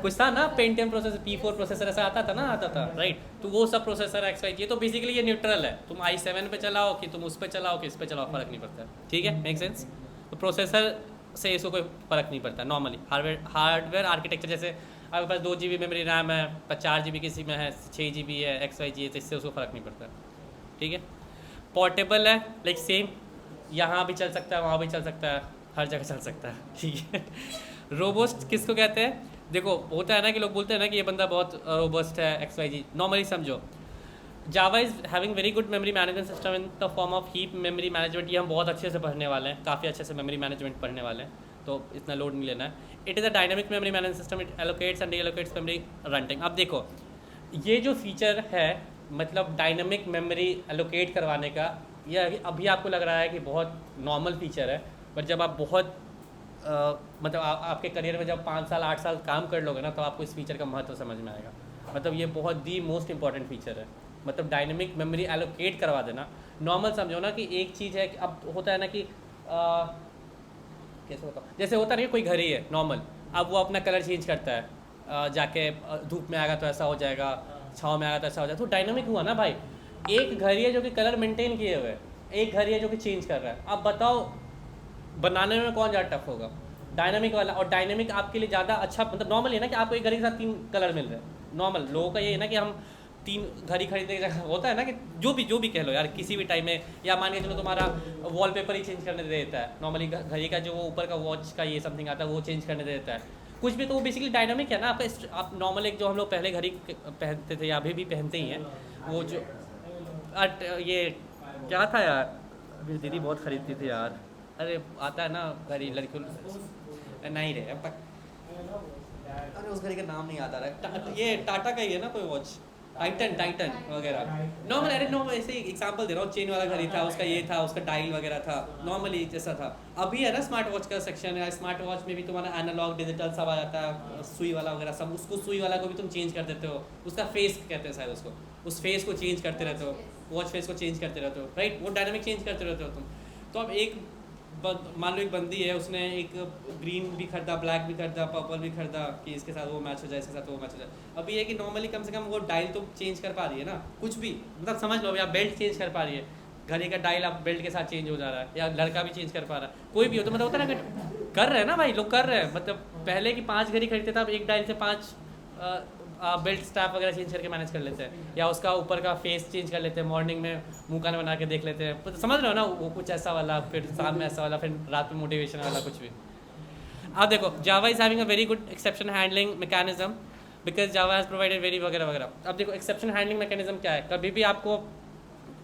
[SPEAKER 1] कुछ था ना पेंटियम प्रोसेसर, P4 प्रोसेसर ऐसा आता था, राइट। तो वो सब प्रोसेसर XYZ, ये तो बेसिकली ये न्यूट्रल है। तुम i7 पे चलाओ कि तुम उस पर चलाओ कि इस पर चलाओ, फर्क नहीं पड़ता, ठीक है, मेक सेंस। तो प्रोसेसर से इसको कोई फ़र्क नहीं पड़ता नॉर्मली। हार्डवेयर आर्किटेक्चर जैसे आपके पास 2 GB मेमोरी रैम है, 4 GB किसी में है, 6 GB है, XYZ है, तो इससे उसको फ़र्क नहीं पड़ता, ठीक है। पोर्टेबल है, लाइक सेम, यहाँ भी चल सकता है वहाँ भी चल सकता है, हर जगह चल सकता है, ठीक है। रोबस्ट किसको कहते हैं? देखो होता है ना कि लोग बोलते हैं ना कि ये बंदा बहुत रोबस्ट है, एक्स वाई जी। नॉर्मली समझो, जावा is having very good memory management system in the form of heap memory management. ये हम बहुत अच्छे से पढ़ने वाले हैं, काफ़ी अच्छे से मेमोरी मैनेजमेंट पढ़ने वाले हैं, तो इतना लोड नहीं लेना है। It is a dynamic memory management system, it allocates and deallocates memory run time. अब देखो ये जो फीचर है, मतलब डायनामिक मेमोरी एलोकेट करवाने का, यह अभी आपको लग रहा है कि बहुत नॉर्मल फीचर है, बट जब आप बहुत मतलब आपके करियर में जब 5 साल 8 साल काम कर लोगे ना, तो आपको इस फीचर का महत्व समझ में आएगा। मतलब ये बहुत दी मोस्ट इंपॉर्टेंट फीचर है, मतलब डायनेमिक मेमोरी एलोकेट करवा देना। नॉर्मल समझो ना कि एक चीज़ है कि अब होता है ना कि कैसे बताऊँ, जैसे होता नहीं, कोई घर ही है नॉर्मल, अब वो अपना कलर चेंज करता है, जाके धूप में आएगा तो ऐसा हो जाएगा, छाँव में आएगा तो ऐसा हो जाएगा, तो डायनामिक हुआ ना भाई। एक घर ही है जो कि कलर मेंटेन किए हुए है, एक घर ही है जो कि चेंज कर रहा है। अब बताओ बनाने में कौन ज़्यादा टफ होगा? डायनामिक वाला। और डायनामिक आपके लिए ज़्यादा अच्छा, मतलब नॉर्मल है ना कि आपको एक घड़ी के साथ 3 कलर मिल रहे हैं। नॉर्मल लोगों का ये है ना कि हम 3 घड़ी खरीदने का होता है ना कि जो भी कह लो यार, किसी भी टाइम में, या मान के चलो तुम्हारा वॉलपेपर ही चेंज करने दे देता है, नॉर्मली घड़ी का जो वो ऊपर का वॉच का ये समथिंग आता है वो चेंज करने दे देता है, कुछ भी, तो वो बेसिकली डायनामिक है ना आपका। आप नॉर्मल एक जो हम लोग पहले घड़ी पहनते थे या अभी भी पहनते ही हैं, वो जो ये क्या था यार, अभी दीदी बहुत खरीदती थी यार, अरे आता है ना घड़ी लड़की नहीं रहे अरे उस घड़ी का नाम नहीं आता रहा, ये टाटा का ही है ना कोई वॉच, टाइटन वगैरह। नॉर्मल, अरे नॉर्मल ऐसे ही एग्जांपल दे रहा हूँ, चेन वाला घड़ी था, उसका ये था, उसका डायल वगैरह था, नॉर्मली जैसा था। अभी है ना स्मार्ट वॉच का सेक्शन है, स्मार्ट वॉच में भी तुम्हारा एनालॉग डिजिटल सब आ जाता है, सुई वाला वगैरह सब। उसको सुई वाला को भी तुम चेंज कर देते हो, उसका फेस कहते हैं शायद उसको, उस फेस को चेंज करते रहते हो, वॉच फेस को चेंज करते रहते हो, राइट, वो डायनामिक चेंज करते रहते हो तुम। तो अब एक मान लो एक बंदी है, उसने एक ग्रीन भी खरीदा, ब्लैक भी खरीदा, पर्पल भी खरीदा कि इसके साथ वो मैच हो जाए, इसके साथ वो मैच हो जाए। अब ये है कि नॉर्मली कम से कम वो डायल तो चेंज कर पा रही है ना, कुछ भी, मतलब समझ लो, या बेल्ट चेंज कर पा रही है, घड़ी का डायल अब बेल्ट के साथ चेंज हो जा रहा है, या लड़का भी चेंज कर पा रहा है, कोई भी हो, तो मतलब होता है ना, कर रहे हैं ना भाई, लोग कर रहे हैं। मतलब पहले की 5 घड़ी खरीदते थे, अब एक डायल से 5 बेल्ट स्ट्रैप वगैरह चेंज करके मैनेज कर लेते हैं, या उसका ऊपर का फेस चेंज कर लेते हैं, मॉर्निंग में मुँह कान बना के देख लेते हैं, तो समझ रहे हो ना, वो कुछ ऐसा वाला, फिर शाम में ऐसा वाला, फिर रात में मोटिवेशन वाला, कुछ भी। अब देखो, Java is having a very good exception handling mechanism because Java has provided very वगैरह वगैरह। अब देखो एक्सेप्शन हैंडलिंग मैकेनिज्म क्या है, कभी भी आपको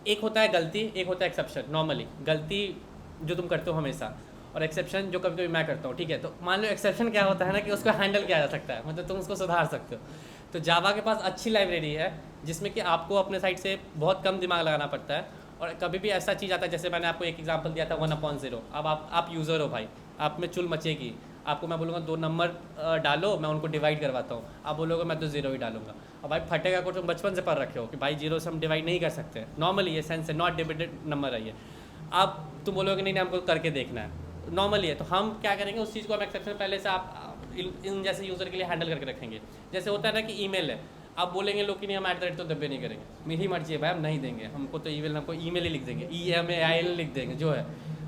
[SPEAKER 1] एक होता है गलती, एक होता है एक्सेप्शन। नॉर्मली गलती जो तुम करते हो हमेशा, और एक्सेप्शन जो कभी कभी मैं करता हूँ, ठीक है। तो मान लो एक्सेप्शन क्या होता है ना कि उसको हैंडल किया जा सकता है, मतलब तुम उसको सुधार सकते हो। तो जावा के पास अच्छी लाइब्रेरी है जिसमें कि आपको अपने साइड से बहुत कम दिमाग लगाना पड़ता है, और कभी भी ऐसा चीज़ आता है, जैसे मैंने आपको एक एग्जांपल दिया था 1/0। अब आप यूज़र हो भाई, आप में चुल मचेगी, आपको मैं बोलूँगा 2 नंबर डालो, मैं उनको डिवाइड करवाता हूँ, आप बोलोगे मैं तो 0 ही डालूंगा। अब भाई फटेगा को तुम बचपन से पढ़ रखे हो कि भाई 0 से हम डिवाइड नहीं कर सकते, नॉर्मली ये सेंस है, नॉट डिवाइडेड नंबर है ये। अब तुम बोलोगे नहीं हमको करके देखना है, नॉर्मली है। तो हम क्या करेंगे, उस चीज़ को हम एक्सेप्शन पहले से आप इन जैसे यूज़र के लिए हैंडल करके रखेंगे। जैसे होता है ना कि ईमेल है, आप बोलेंगे लोग कि नहीं हम @ तो दबे नहीं करेंगे, मेरी मर्जी है भाई, हम नहीं देंगे, हमको तो हमको ईमेल ही लिख देंगे, EMAIL लिख देंगे जो है।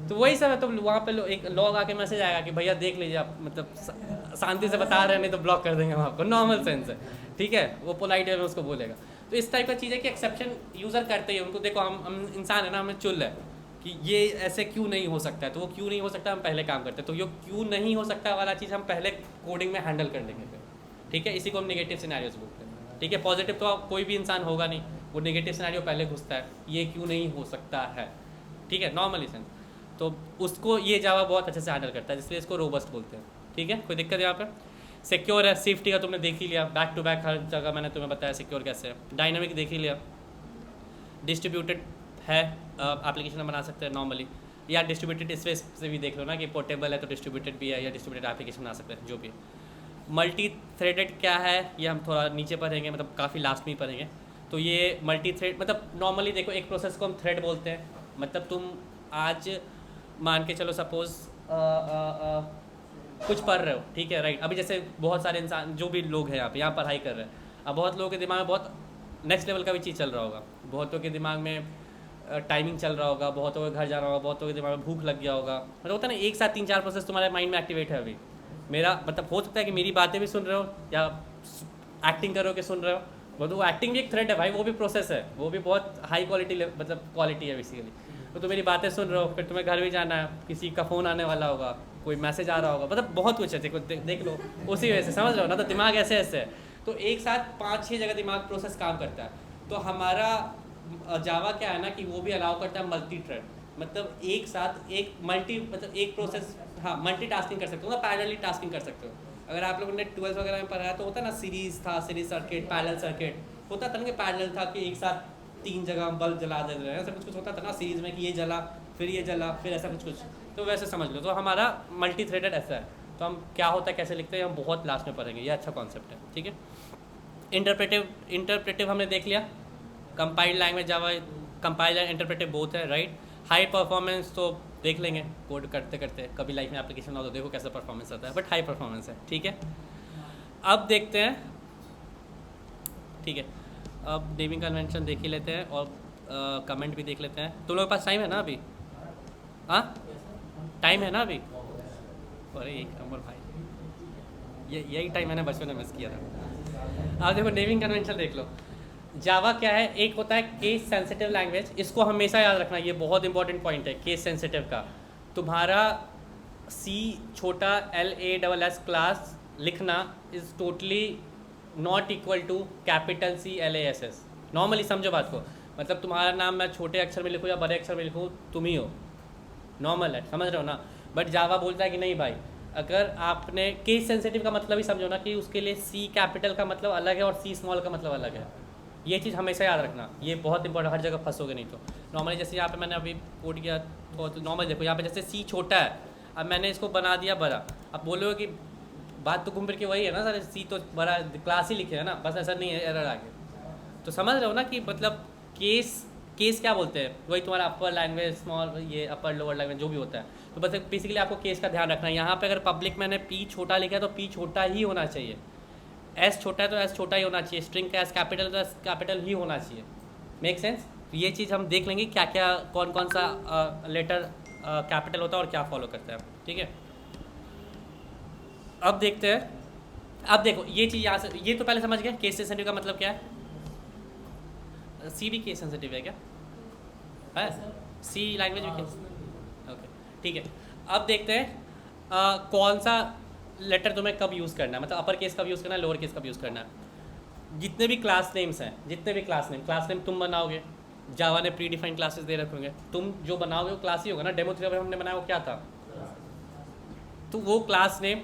[SPEAKER 1] तो वही सब है, तो वहाँ पे एक लॉग आके मैसेज आएगा कि भैया देख लीजिए आप, मतलब शांति से बता रहे हैं, नहीं तो ब्लॉक कर देंगे हम आपको, नॉर्मल सेंस है, ठीक है, वो पोलाइट वे में उसको बोलेगा। तो इस टाइप का चीज़ है कि एक्सेप्शन यूज़र करते ही उनको, देखो हम इंसान है ना, हमें चुल है कि ये ऐसे क्यों नहीं हो सकता है, तो वो क्यों नहीं हो सकता हम पहले काम करते हैं, तो ये क्यों नहीं हो सकता वाला चीज़ हम पहले कोडिंग में हैंडल कर लेंगे फिर, ठीक है। इसी को हम नेगेटिव सिनेरियोज बोलते हैं, ठीक है। पॉजिटिव तो कोई भी इंसान होगा नहीं, वो नेगेटिव सिनेरियो पहले घुसता है, ये क्यों नहीं हो सकता है, ठीक है, नॉर्मली सेंस। तो उसको ये जावा बहुत अच्छे से हैंडल करता है, इसलिए इसको रोबस्ट बोलते हैं, ठीक है। कोई दिक्कत यहाँ पे? सिक्योर है, सेफ्टी का तुमने देख ही लिया, बैक टू बैक हर जगह मैंने तुम्हें बताया सिक्योर कैसे है। डायनामिक देख ही लिया, डिस्ट्रीब्यूटेड है, एप्लीकेशन बना सकते हैं नॉर्मली, या डिस्ट्रीब्यूटेड स्पेस से भी देख लो ना कि पोर्टेबल है तो डिस्ट्रीब्यूटेड भी है, या डिस्ट्रीब्यूटेड एप्लीकेशन बना सकते हैं, जो भी। मल्टी थ्रेडेड क्या है ये हम थोड़ा नीचे पढ़ेंगे, मतलब काफ़ी लास्ट में ही पढ़ेंगे। तो ये मल्टी थ्रेड, मतलब नॉर्मली देखो एक प्रोसेस को हम थ्रेड बोलते हैं, मतलब तुम आज मान के चलो सपोज़ कुछ पढ़ रहे हो, ठीक है, राइट। अभी जैसे बहुत सारे इंसान जो भी लोग हैं यहाँ पढ़ाई कर रहे हैं, अब बहुत लोगों के दिमाग में बहुत नेक्स्ट लेवल का भी चीज़ चल रहा होगा, बहुतों के दिमाग में टाइमिंग चल रहा होगा, बहुतों के घर जाना होगा, बहुतों के दिमाग में भूख लग गया होगा, मतलब होता है ना एक साथ 3-4 प्रोसेस तुम्हारे माइंड में एक्टिवेट है अभी। मेरा मतलब हो सकता है कि मेरी बातें भी सुन रहे हो या एक्टिंग करो कि सुन रहे हो, वो एक्टिंग भी एक थ्रेड है भाई, वो भी प्रोसेस है, वो भी बहुत हाई क्वालिटी मतलब क्वालिटी है बेसिकली। तो मेरी बातें सुन रहे हो, फिर तुम्हें घर भी जाना है, किसी का फ़ोन आने वाला होगा, कोई मैसेज आ रहा होगा, मतलब बहुत कुछ है, देखो देख लो उसी वजह से, समझ रहे हो ना। तो दिमाग ऐसे ऐसे है, तो एक साथ 5-6 जगह दिमाग प्रोसेस काम करता है। तो हमारा जावा क्या है ना कि वो भी अलाउ करता है मल्टी थ्रेड, मतलब एक साथ एक मतलब एक प्रोसेस, हाँ मल्टी टास्किंग कर सकते हो ना, पैरेलली टास्किंग कर सकते हो। अगर आप लोगों ने 12th वगैरह में पढ़ा है तो होता है ना, सीरीज था, सीरीज सर्किट, पैरेलल सर्किट होता था ना, कि पैरेलल था कि एक साथ 3 जगह बल्ब जला दे रहे हैं, ऐसा कुछ कुछ होता था ना सीरीज में, कि ये जला फिर ये जला फिर ऐसा कुछ कुछ, तो वैसे समझ लो। तो हमारा मल्टी थ्रेडेड ऐसा है। तो हम क्या होता है कैसे लिखते हैं हम बहुत लास्ट में पढ़ेंगे, ये अच्छा कॉन्सेप्ट है, ठीक है। इंटरप्रेटिव हमने देख लिया, compiled language Java, compiled and interpretive both है, राइट। हाई परफॉर्मेंस तो देख लेंगे कोड करते करते, कभी लाइफ में एप्लीकेशन हो तो देखो कैसा परफॉर्मेंस आता है, बट हाई परफॉर्मेंस है, ठीक है। अब देखते हैं, ठीक है, अब नेमिंग कन्वेंशन देख ही लेते हैं और कमेंट भी देख लेते हैं। तुम लोगों के पास टाइम है ना अभी? हाँ टाइम है ना अभी? अरे एक नंबर भाई, यही टाइम मैंने बचपन में मिस किया था। आप देखो नेमिंग कन्वेंशन देख लो। जावा क्या है, एक होता है केस सेंसिटिव लैंग्वेज, इसको हमेशा याद रखना, ये बहुत इंपॉर्टेंट पॉइंट है केस सेंसिटिव का। तुम्हारा सी छोटा LASS क्लास लिखना is totally not equal to capital CLASS। Normally समझो बात को, मतलब तुम्हारा नाम मैं छोटे अक्षर में लिखूँ या बड़े अक्षर में लिखूँ तुम ही हो, नॉर्मल है, समझ रहे हो ना। बट जावा बोलता है कि नहीं भाई, अगर आपने केस सेंसिटिव का मतलब ही समझो ना कि उसके लिए C कैपिटल का मतलब अलग है और C स्मॉल का मतलब अलग है। ये चीज़ हमेशा याद रखना, ये बहुत इंपॉर्टेंट, हर जगह फंसोगे नहीं तो। नॉर्मली जैसे यहाँ पे मैंने अभी कोड किया तो नॉर्मल देखो यहाँ पे जैसे C छोटा है, अब मैंने इसको बना दिया बड़ा। अब बोलोगे कि बात तो घूम फिर के वही है ना सर, C तो बड़ा क्लास ही लिखे है ना, बस ऐसा नहीं है, एरर आ गया। तो समझ रहे हो ना कि मतलब केस क्या बोलते हैं, वही तुम्हारा अपर लैंग्वेज, स्मॉल, ये अपर लोअर लैंग्वेज जो भी होता है। तो बस बेसिकली आपको केस का ध्यान रखना है। यहाँ पे अगर पब्लिक मैंने P छोटा लिखा है तो P छोटा ही होना चाहिए, S छोटा है तो S छोटा ही होना चाहिए, स्ट्रिंग का S कैपिटल तो S कैपिटल ही होना चाहिए। Make sense? तो ये चीज़ हम देख लेंगे क्या क्या कौन कौन सा लेटर कैपिटल होता है और क्या फॉलो करता है, ठीक है। अब देखते हैं, अब देखो ये चीज़ यहाँ से, ये तो पहले समझ गए केस सेंसिटिव का मतलब क्या है। C भी केस सेंसिटिव है क्या? है C लैंग्वेज भी केस, ओके ठीक है। अब देखते हैं कौन सा लेटर तुम्हें कब यूज़ करना है, मतलब अपर केस कब यूज़ करना है, लोअर केस कब यूज़ करना है। जितने भी क्लास नेम्स हैं, जितने भी क्लास नेम तुम बनाओगे, जावा ने प्री डिफाइंड क्लासेस दे रखे होंगे, तुम जो बनाओगे वो क्लास ही होगा ना। डेमो 3 हमने बनाया वो क्या था, तो वो क्लास नेम।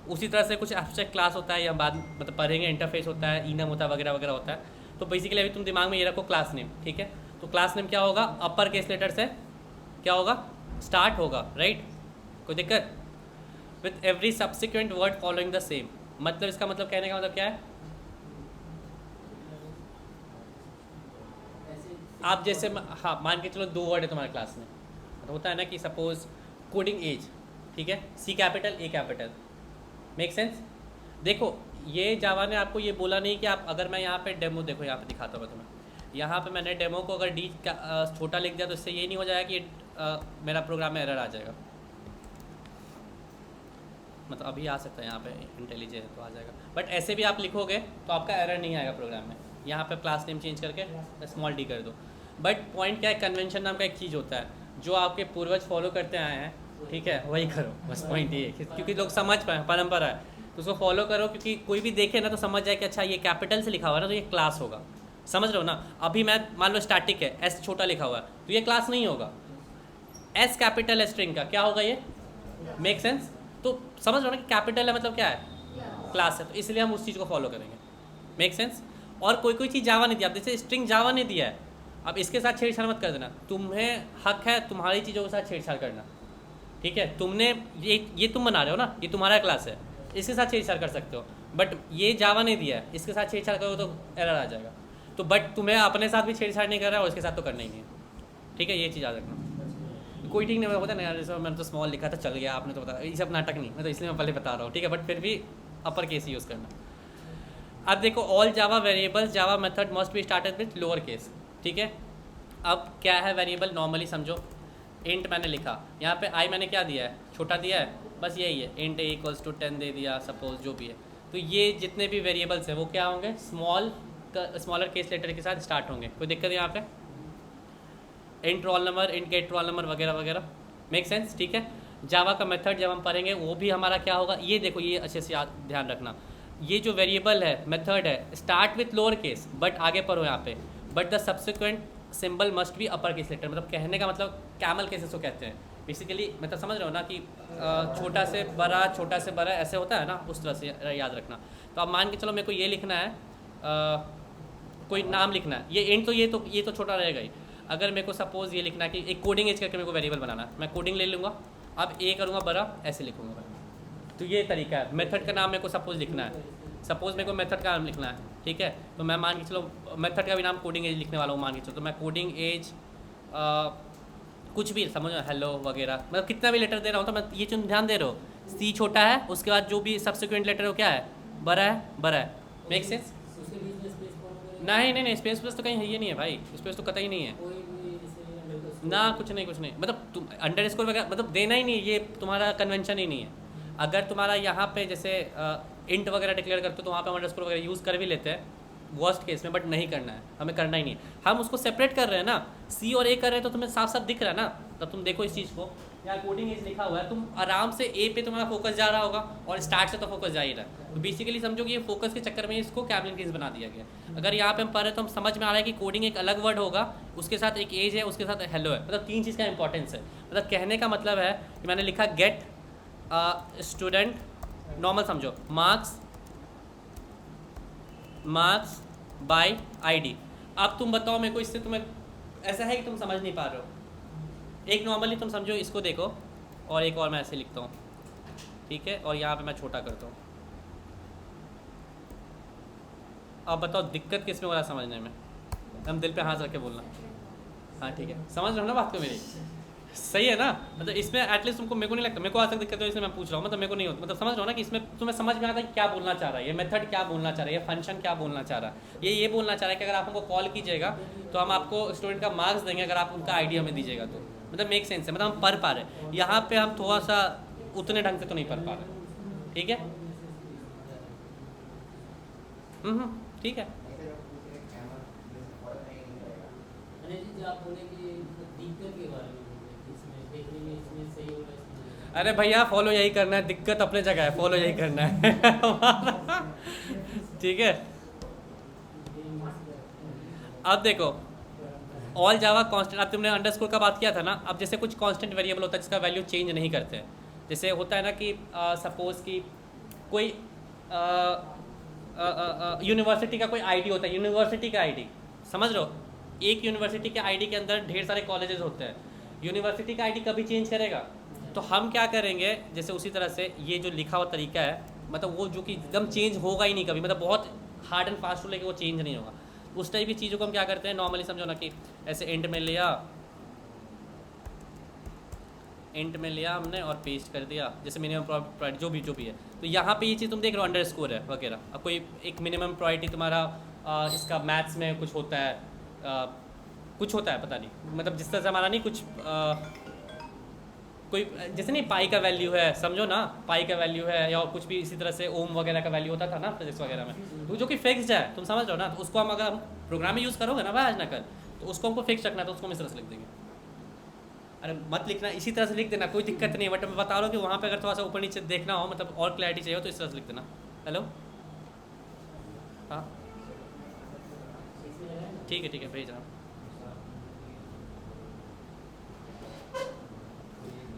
[SPEAKER 1] उसी तरह से कुछ एब्स्ट्रैक्ट क्लास होता है या बाद मतलब पढ़ेंगे, इंटरफेस होता है, इनम होता है, वगैरह वगैरह होता है। तो बेसिकली अभी तुम दिमाग में ये रखो क्लास नेम, ठीक है। तो क्लास नेम क्या होगा, अपर केस लेटर से क्या होगा, स्टार्ट होगा, राइट। कोई दिक्कत? With every subsequent word following the same, मतलब इसका मतलब कहने का मतलब क्या है, आप जैसे हाँ मान के चलो 2 वर्ड है तुम्हारे क्लास में, तो होता है ना कि सपोज कोडिंग एज, ठीक है, C capital A capital. Make sense? देखो ये जावा ने आपको ये बोला नहीं कि आप, अगर मैं यहाँ पे डेमो देखो, यहाँ पे दिखाता हूँ तुम्हें, यहाँ पे मैंने डेमो को अगर D छोटा लिख दिया तो इससे ये नहीं हो जाएगा कि मेरा प्रोग्राम में एरर आ जाएगा। मतलब अभी आ सकता है यहाँ पे इंटेलिजेंट तो आ जाएगा, बट ऐसे भी आप लिखोगे तो आपका एरर नहीं आएगा प्रोग्राम में। यहाँ पे क्लास नेम चेंज करके स्मॉल d कर दो। बट पॉइंट क्या है, कन्वेंशन नाम का एक चीज़ होता है जो आपके पूर्वज फॉलो करते आए हैं, ठीक है, वही करो, बस पॉइंट ये है, क्योंकि लोग समझ पाए, परंपरा है तो उसको फॉलो करो, क्योंकि कोई भी देखे ना तो समझ जाए कि अच्छा ये कैपिटल से लिखा हुआ है ना तो ये क्लास होगा। समझ रहे हो ना। अभी मैं मान लो स्टैटिक है, S छोटा लिखा हुआ है तो ये क्लास नहीं होगा, S कैपिटल है स्ट्रिंग का, क्या होगा ये। Make sense? तो समझ रहे हो ना कि कैपिटल है मतलब क्या है, क्लास है, तो इसलिए हम उस चीज़ को फॉलो करेंगे। Make sense? और कोई कोई चीज़ जावा नहीं दिया, अब जैसे स्ट्रिंग जावा नहीं दिया है, अब इसके साथ छेड़छाड़ मत कर देना, तुम्हें हक है तुम्हारी चीज़ों के साथ छेड़छाड़ करना, ठीक है। तुमने ये तुम बना रहे हो ना, ये तुम्हारा क्लास है, इसके साथ छेड़छाड़ कर सकते हो, बट ये जावा नहीं दिया है, इसके साथ छेड़छाड़ करो तो एरर आ जाएगा। तो बट तुम्हें अपने साथ भी छेड़छाड़ नहीं कर रहा है और इसके साथ तो करना ही नहीं है, ठीक है, ये चीज़ याद रखना। कोई ठीक नहीं होता ना यार, जैसे मैंने तो स्मॉल लिखा था चल गया, आपने तो बताया, ये सब नाटक नहीं, मैं तो इसलिए मैं पहले बता रहा हूँ, ठीक है, बट फिर भी अपर केस यूज़ करना। अब देखो all Java variables Java method must be started with lower case, ठीक है। अब क्या है वेरिएबल, नॉर्मली समझो इंट मैंने लिखा, यहाँ पे आई मैंने क्या दिया है, छोटा दिया है, बस यही है, इंट a = 10 दे दिया सपोज, जो भी है। तो ये जितने भी वेरिएबल्स हैं वो क्या होंगे, स्मॉलर केस लेटर के साथ स्टार्ट होंगे। कोई दिक्कत यहाँ पे, int roll number, int get roll number वगैरह वगैरह। Make sense? ठीक है। जावा का मेथड जब हम पढ़ेंगे वो भी हमारा क्या होगा, ये देखो ये अच्छे से ध्यान रखना, ये जो वेरिएबल है मेथड है start with lower case, but आगे पढ़ो यहाँ पे, but the subsequent symbol must be upper case letter, मतलब कहने का मतलब कैमल केसेस को कहते हैं बेसिकली, मतलब समझ रहे हो ना कि छोटा से बड़ा ऐसे होता है ना, उस तरह से याद रखना। तो अब मान के चलो मेरे को ये लिखना है, कोई नाम लिखना है, ये एंड तो ये तो छोटा रहेगा ही। अगर मेरे को सपोज ये लिखना है कि एक कोडिंग एज करके मेरे को वेरिएबल बनाना है, मैं कोडिंग ले लूँगा, अब ए करूँगा बड़ा, ऐसे लिखूँगा, तो ये तरीका है। मेथड का नाम मेरे को सपोज लिखना है, सपोज मेरे को मेथड का नाम लिखना है, ठीक है, तो मैं मान के चलो मेथड का भी नाम कोडिंग एज लिखने वाला हूँ, मान के चलो, तो मैं कोडिंग एज कुछ भी समझ, हेलो वगैरह, मतलब कितना भी लेटर दे रहा हूँ, तो मैं ये चीज़ ध्यान दे रहा हूँ, सी छोटा है, उसके बाद जो भी सब्सिक्वेंट लेटर है वो क्या है, बड़ा है, मेक सेंस?
[SPEAKER 2] उसके बीच में स्पेस
[SPEAKER 1] नहीं, स्पेस तो कहीं है ही नहीं है भाई, स्पेस तो कतई नहीं है
[SPEAKER 2] कोई भी जैसे
[SPEAKER 1] ना, कुछ नहीं, मतलब तुम अंडर स्कोर वगैरह मतलब देना ही नहीं, ये तुम्हारा कन्वेंशन ही नहीं है। अगर तुम्हारा यहाँ पे जैसे इंट वगैरह डिक्लेयर करते हो तो वहाँ पे अंडर स्कोर वगैरह यूज़ कर भी लेते हैं वर्स्ट केस में, बट नहीं करना है, हमें करना ही नहीं है। हम उसको सेपरेट कर रहे हैं ना, सी और ए कर रहे हैं, तो तुम्हें साफ साफ दिख रहा है ना, तब तुम देखो इस चीज़ को, यहाँ कोडिंग एज लिखा हुआ है, तुम आराम से ए पे तुम्हारा फोकस जा रहा होगा, और स्टार्ट से तो फोकस जा ही रहा है, तो बेसिकली समझो कि ये फोकस के चक्कर में इसको कैमलिन केस बना दिया गया। अगर यहाँ पे हम पढ़ रहे तो हम समझ में आ रहा है कि कोडिंग एक अलग वर्ड होगा, उसके साथ एक एज है, उसके साथ हेलो है, मतलब 3 चीज़ का इंपॉर्टेंस है। मतलब कहने का मतलब है कि मैंने लिखा गेट स्टूडेंट, नॉर्मल समझो, मार्क्स बाय आईडी। अब तुम बताओ मेरे को, इससे तुम्हें ऐसा है कि तुम समझ नहीं पा रहे हो, एक नॉर्मली तुम समझो, इसको देखो, और एक और मैं ऐसे लिखता हूँ, ठीक है, और यहाँ पे मैं छोटा करता हूँ। अब बताओ दिक्कत किस में हो रहा है समझने में, हम दिल पे हाथ रख के बोलना, हाँ ठीक है, समझ रहे हो ना बात को मेरी, सही है ना? मतलब इसमें एटलीस्ट तुमको, मेरे को नहीं लगता, मेरे को आज तक दिक्कत है इसलिए मैं पूछ रहा हूँ, मतलब मेरे को नहीं होता, मतलब समझ रहा हो ना कि इसमें तुम्हें समझ में आता है क्या बोलना चाह रहा है, ये मेथड क्या बोलना चाह रहा है, ये फंक्शन क्या बोलना चाह रहा है, ये बोलना चाह रहा है कि अगर आप हमको कॉल कीजिएगा तो हम आपको स्टूडेंट का मार्क्स देंगे अगर आप उनका आईडी हमें दीजिएगा तो, मतलब मेक सेंस है, मतलब हम पढ़ पा रहे हैं। यहाँ पे हम थोड़ा सा उतने ढंग से तो नहीं पढ़ पा रहे, ठीक है, ठीक है।
[SPEAKER 2] आप बोले कि दिक्कत के बारे में बोले कि इसमें देखने में इसमें सही हो रहा है,
[SPEAKER 1] अरे भैया फॉलो यही करना है, दिक्कत अपने जगह है, फॉलो यही करना है ठीक है। अब देखो ऑल जावा कांस्टेंट, अब तुमने अंडरस्कोर का बात किया था ना, अब जैसे कुछ कांस्टेंट वेरिएबल होता है जिसका वैल्यू चेंज नहीं करते हैं, जैसे होता है ना कि सपोज कि कोई यूनिवर्सिटी का कोई आईडी होता है, यूनिवर्सिटी का आईडी, समझ रहे हो, एक यूनिवर्सिटी के आईडी के अंदर ढेर सारे कॉलेजेस होते हैं, यूनिवर्सिटी का आईडी कभी चेंज करेगा, तो हम क्या करेंगे, जैसे उसी तरह से ये जो लिखा हुआ तरीका है, मतलब वो जो कि एकदम चेंज होगा ही नहीं कभी, मतलब बहुत हार्ड एंड फास्ट रूल है कि वो चेंज नहीं होगा, उस टाइप की चीज़ों को हम क्या करते हैं नॉर्मली, समझो ना कि ऐसे एंड में लिया हमने और पेस्ट कर दिया, जैसे मिनिमम प्रायोरिटी जो भी है, तो यहाँ पे ये चीज़ तुम देख रहे हो अंडर स्कोर है वगैरह। अब कोई एक मिनिमम प्रायोरिटी तुम्हारा इसका मैथ्स में कुछ होता है, पता नहीं, मतलब जिस तरह से हमारा नहीं कुछ कोई जैसे नहीं पाई का वैल्यू है, समझो ना, पाई का वैल्यू है, या कुछ भी इसी तरह से ओम वगैरह का वैल्यू होता था ना फिजिक्स वगैरह में, तो जो कि फिक्स्ड है, तुम समझ रहे हो ना, तो उसको हम अगर हम प्रोग्राम में यूज़ करोगे ना भाई आज ना कल, तो उसको हमको फिक्स रखना है, तो उसको हम इस तरह से लिख देंगे। अरे मत लिखना, इसी तरह से लिख देना, कोई दिक्कत नहीं है, बट मैं बता रहा हूँ कि वहाँ पे अगर थोड़ा सा ऊपर नीचे देखना हो, मतलब और क्लैरिटी चाहिए हो, तो इस तरह से लिख देना। हेलो, हाँ ठीक है भेज रहा हूँ,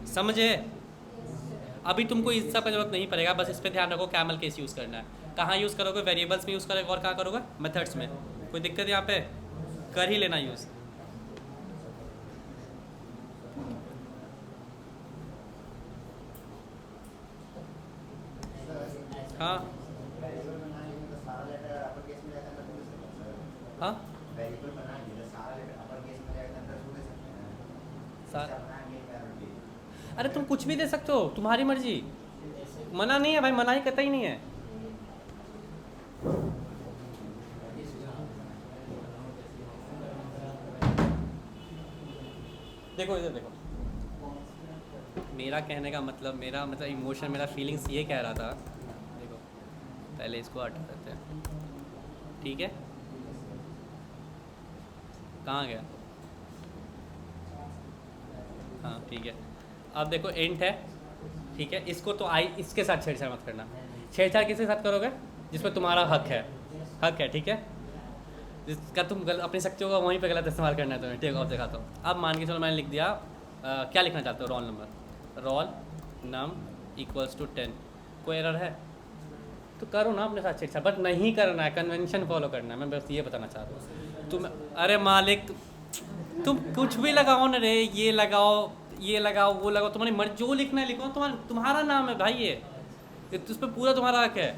[SPEAKER 1] समझे? अभी तुमको इस सब का जरूरत नहीं पड़ेगा, बस इस पर ध्यान रखो, कैमल केस यूज़ करना है, कहाँ यूज़ करोगे, वेरिएबल्स में यूज़ करोगे, और कहाँ करोगे, मेथड्स में, कोई दिक्कत यहाँ पे कर ही लेना यूज़। हाँ हाँ अरे तुम कुछ भी दे सकते हो, तुम्हारी मर्जी, मना नहीं है भाई, मना ही कतई नहीं है। देखो इधर देखो, मेरा कहने का मतलब, मेरा मतलब इमोशन, मेरा फीलिंग्स ये कह रहा था, देखो पहले इसको हटा देते हैं, ठीक है, कहाँ गया, हाँ ठीक है। अब देखो इंट है, ठीक है। इसको तो आई इसके साथ छेड़छाड़ मत करना। छेड़छाड़ किसके साथ करोगे? जिसमें तुम्हारा हक है, ठीक है। जिसका तुम अपनी शक्तियों का वहीं पे गलत इस्तेमाल करना है तुम्हें, ठीक है। अब दिखाता हूँ। अब मान के चलो मैंने लिख दिया क्या लिखना चाहते हो, roll number, roll num equals to 10। कोई एरर है तो करो ना अपने साथ छेड़छाड़, बट नहीं करना है, कन्वेंशन फॉलो करना है। मैं बस ये बताना चाह रहा हूँ। तुम अरे मालिक तुम कुछ भी लगाओ ना रे, ये लगाओ वो लगाओ, तुम्हारी मर्जी, जो लिखना है लिखो। तुम्हारा नाम है भाई, ये उस पर पूरा तुम्हारा हक है।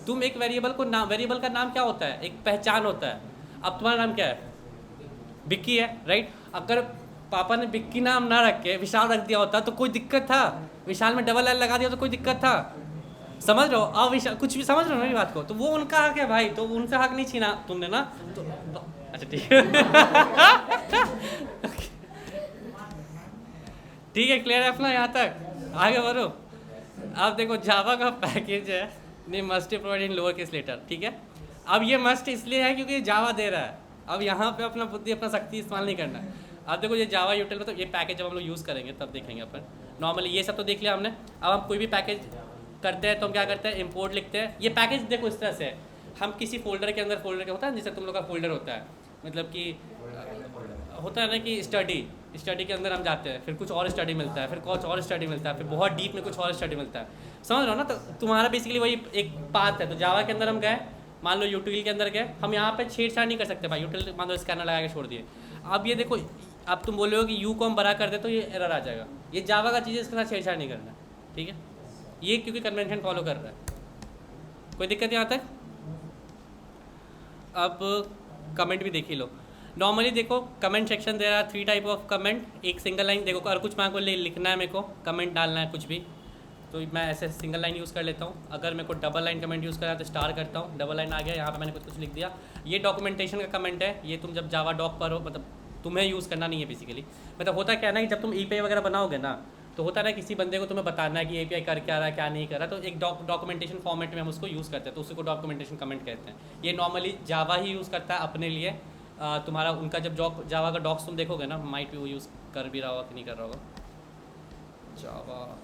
[SPEAKER 1] तुम एक वेरिएबल का नाम क्या होता है? एक पहचान होता है। अब तुम्हारा नाम क्या है? बिक्की है, राइट। अगर पापा ने बिक्की नाम ना रख के विशाल रख दिया होता तो कोई दिक्कत था? विशाल में डबल एल लगा दिया तो कोई दिक्कत था? समझ रहे हो? अब विशाल कुछ भी समझ रहे हो मेरी बात को? तो वो उनका हक है भाई, तो उनसे हक नहीं छीना तुमने ना। तो अच्छा ठीक है ठीक है, क्लियर है अपना यहाँ तक? आगे बढ़ो। अब देखो जावा का पैकेज है नहीं must provide in lower case letter, ठीक है। अब ये मस्ट इसलिए है क्योंकि जावा दे रहा है। अब यहाँ पे अपना बुद्धि अपना शक्ति इस्तेमाल नहीं करना है। अब देखो ये जावा यूटिल मतलब ये पैकेज जब हम लोग यूज़ करेंगे तब देखेंगे अपन। नॉर्मली ये सब तो देख लिया हमने। अब हम कोई भी पैकेज करते हैं तो हम क्या करते हैं, इंपोर्ट लिखते हैं। ये पैकेज देखो इस तरह से है, हम किसी फोल्डर के अंदर फोल्डर का होता है, जैसे तुम लोग का फोल्डर होता है, मतलब कि होता है ना कि स्टडी के अंदर हम जाते हैं, फिर कुछ और स्टडी मिलता है, फिर कुछ और स्टडी मिलता है, फिर बहुत डीप में कुछ और स्टडी मिलता है। समझ रहे हो ना? तो तुम्हारा बेसिकली वही एक पाथ है। तो जावा के अंदर हम गए, मान लो यूटिल के अंदर गए, हम यहाँ पे छेड़छाड़ नहीं कर सकते भाई। यूटिल मान लो स्कैनर लगा के छोड़ दिए। अब ये देखो, अब तुम बोल रहे हो कि यू को हम बड़ा कर दे तो ये एरर आ जाएगा। ये जावा का चीज़ है, इसके साथ छेड़छाड़ नहीं करना, ठीक है। ये क्योंकि कन्वेंशन फॉलो कर रहा है। कोई दिक्कत यहाँ तक? अब कमेंट भी देख ही लो। नॉर्मली देखो कमेंट सेक्शन दे रहा है 3 टाइप ऑफ कमेंट। एक सिंगल लाइन देखो, अगर कुछ मेरे को लिखना है, मेरे को कमेंट डालना है कुछ भी, तो मैं ऐसे सिंगल लाइन यूज़ कर लेता हूँ। अगर मेरे को डबल लाइन कमेंट यूज़ करना है तो स्टार करता हूँ, डबल लाइन आ गया, यहाँ पे मैंने कुछ लिख दिया। ये डॉक्यूमेंटेशन का कमेंट है, ये तुम जब जावा डॉक पर हो, मतलब तुम्हें यूज़ करना नहीं है बेसिकली। मतलब होता क्या है ना कि जब तुम API वगैरह बनाओगे ना, तो होता है ना किसी बंदे को तुम्हें बताना है कि API कर क्या रहा है क्या नहीं कर रहा, तो एक डॉक्यूमेंटेशन फॉर्मेट में हम उसको यूज़ करते हैं, तो उसी को डॉक्यूमेंटेशन कमेंट कहते हैं। ये नॉर्मली जावा ही यूज़ करता है अपने लिए। तुम्हारा उनका जब जावा का डॉक्स तुम देखोगे ना, माइट भी वो यूज़ कर भी रहा होगा कि नहीं कर रहा होगा। जावा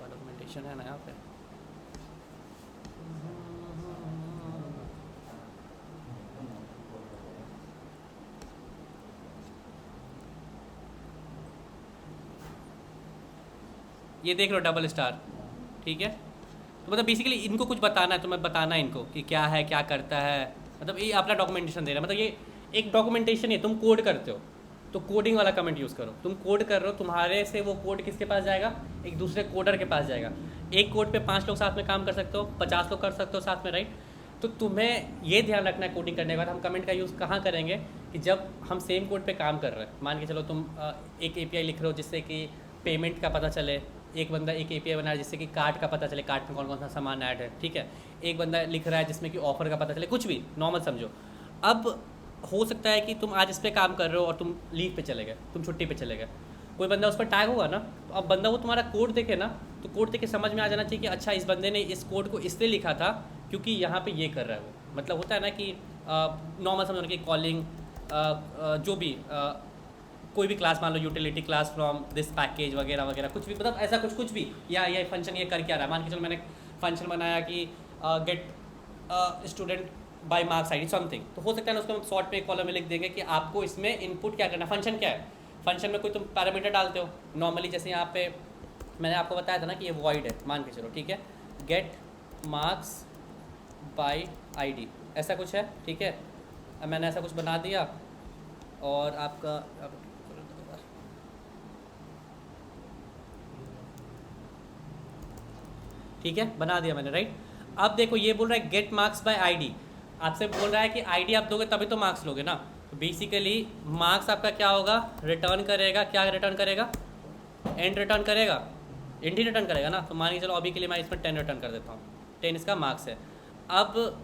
[SPEAKER 1] डॉक्यूमेंटेशन है ना यहाँ पे। ये देख लो डबल स्टार, ठीक है। तो मतलब बेसिकली इनको कुछ बताना है, तुम्हें बताना है इनको कि क्या है क्या करता है, मतलब ये अपना डॉक्यूमेंटेशन दे रहा है। मतलब ये एक डॉक्यूमेंटेशन है, तुम कोड करते हो तो कोडिंग वाला कमेंट यूज़ करो। तुम कोड कर रहे हो, तुम्हारे से वो कोड किसके पास जाएगा? एक दूसरे कोडर के पास जाएगा। एक कोड पे 5 लोग साथ में काम कर सकते हो, 50 लोग कर सकते हो साथ में, राइट। तो तुम्हें ये ध्यान रखना है कोडिंग करने के बाद हम कमेंट का यूज़ कहाँ करेंगे कि जब हम सेम कोड पे काम कर रहे हैं। मान के चलो तुम एक API लिख रहे हो जिससे कि पेमेंट का पता चले, एक बंदा एक API बना है जिससे कि कार्ट का पता चले, कार्ट में कौन कौन सा सामान ऐड है, ठीक है। एक बंदा लिख रहा है जिसमें कि ऑफर का पता चले, कुछ भी नॉर्मल समझो। अब हो सकता है कि तुम आज इस पर काम कर रहे हो और तुम लीव पे चले गए, तुम छुट्टी पे चले गए, कोई बंदा उस पर टैग होगा ना, तो अब बंदा वो तुम्हारा कोड देखे ना, तो कोड देख के समझ में आ जाना चाहिए कि अच्छा इस बंदे ने इस कोड को इसलिए लिखा था क्योंकि यहाँ पे ये कर रहा है वो। मतलब होता है ना कि नॉर्मल समझो कि कॉलिंग जो भी कोई भी क्लास, मान लो utility class from this package वगैरह वगैरह, कुछ भी, मतलब ऐसा कुछ भी, या ये फंक्शन ये कर क्या रहा है। मान के चलो मैंने फंक्शन बनाया कि get student by marks ID something, तो हो सकता है ना उसको हम शॉर्ट पे एक कॉलम में लिख देंगे कि आपको इसमें इनपुट क्या करना है। फंक्शन क्या है? फंक्शन में कोई तुम पैरामीटर डालते हो नॉर्मली, जैसे यहाँ पे मैंने आपको बताया था ना कि ये वॉइड है, मान के चलो, ठीक है, गेट मार्क्स बाय ID ऐसा कुछ है, ठीक है। अब मैंने ऐसा कुछ बना दिया और आपका ठीक है, बना दिया मैंने, राइट। अब देखो ये बोल रहा है गेट मार्क्स बाय ID, आपसे बोल रहा है कि ID आप दोगे तभी तो मार्क्स लोगे ना। तो बेसिकली मार्क्स आपका क्या होगा? रिटर्न करेगा, क्या रिटर्न करेगा? एंड रिटर्न करेगा, एंड ही रिटर्न करेगा ना। तो मान के चलो अभी के लिए मैं इसमें 10 रिटर्न कर देता हूँ, 10 इसका मार्क्स है। अब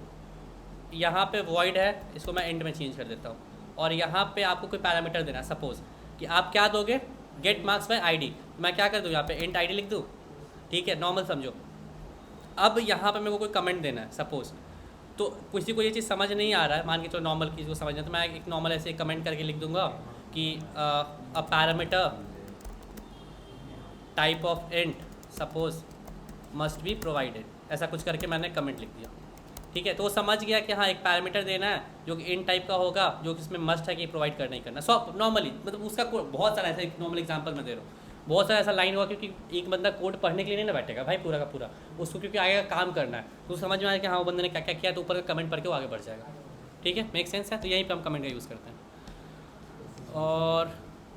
[SPEAKER 1] यहाँ पे वॉइड है, इसको मैं एंड में चेंज कर देता हूँ, और यहाँ पे आपको कोई पैरामीटर देना है। सपोज कि आप क्या दोगे? गेट मार्क्स बाय ID, मैं क्या कर दूँ यहाँ पे एंड ID लिख दूँ, ठीक है, नॉर्मल समझो। अब यहाँ पे मेरे को कोई कमेंट देना है सपोज, तो किसी को ये चीज़ समझ नहीं आ रहा है, मान के चलो नॉर्मल किसी को समझना है, तो मैं एक नॉर्मल ऐसे कमेंट करके लिख दूंगा कि अ parameter type of int suppose must be provided, ऐसा कुछ करके मैंने कमेंट लिख दिया, ठीक है। तो वो समझ गया कि हाँ एक पैरामीटर देना है जो कि इन टाइप का होगा, जो कि इसमें मस्ट है कि प्रोवाइड करना ही करना। सो नॉर्मली मतलब उसका बहुत सारा ऐसा नॉर्मल एग्जांपल मैं दे रहा हूँ, बहुत सारा ऐसा लाइन हुआ, क्योंकि एक बंदा कोड पढ़ने के लिए नहीं ना बैठेगा भाई पूरा का पूरा, उसको क्योंकि आगे का काम करना है, तो समझ में आया कि हाँ वो बंदे ने क्या क्या किया, तो ऊपर का कमेंट पढ़ के वो आगे बढ़ जाएगा, ठीक है, मेक सेंस है। तो यहीं पर हम कमेंट का यूज़ करते हैं। और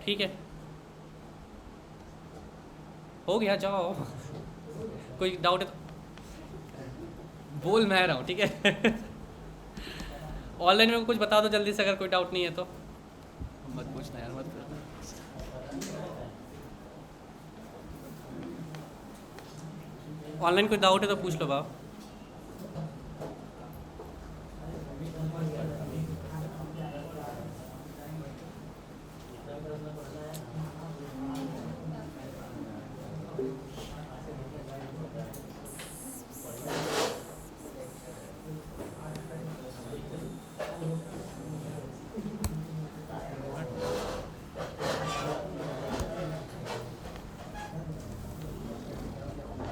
[SPEAKER 1] ठीक है, हो गया, जाओ। कोई डाउट है तो बोल, मैं रहा हूँ, ठीक है। ऑनलाइन में कुछ बता दो जल्दी से, अगर कोई डाउट नहीं है तो। मत पूछना यार, मत पूछना। ऑनलाइन कोई डाउट है तो पूछ लो बाप।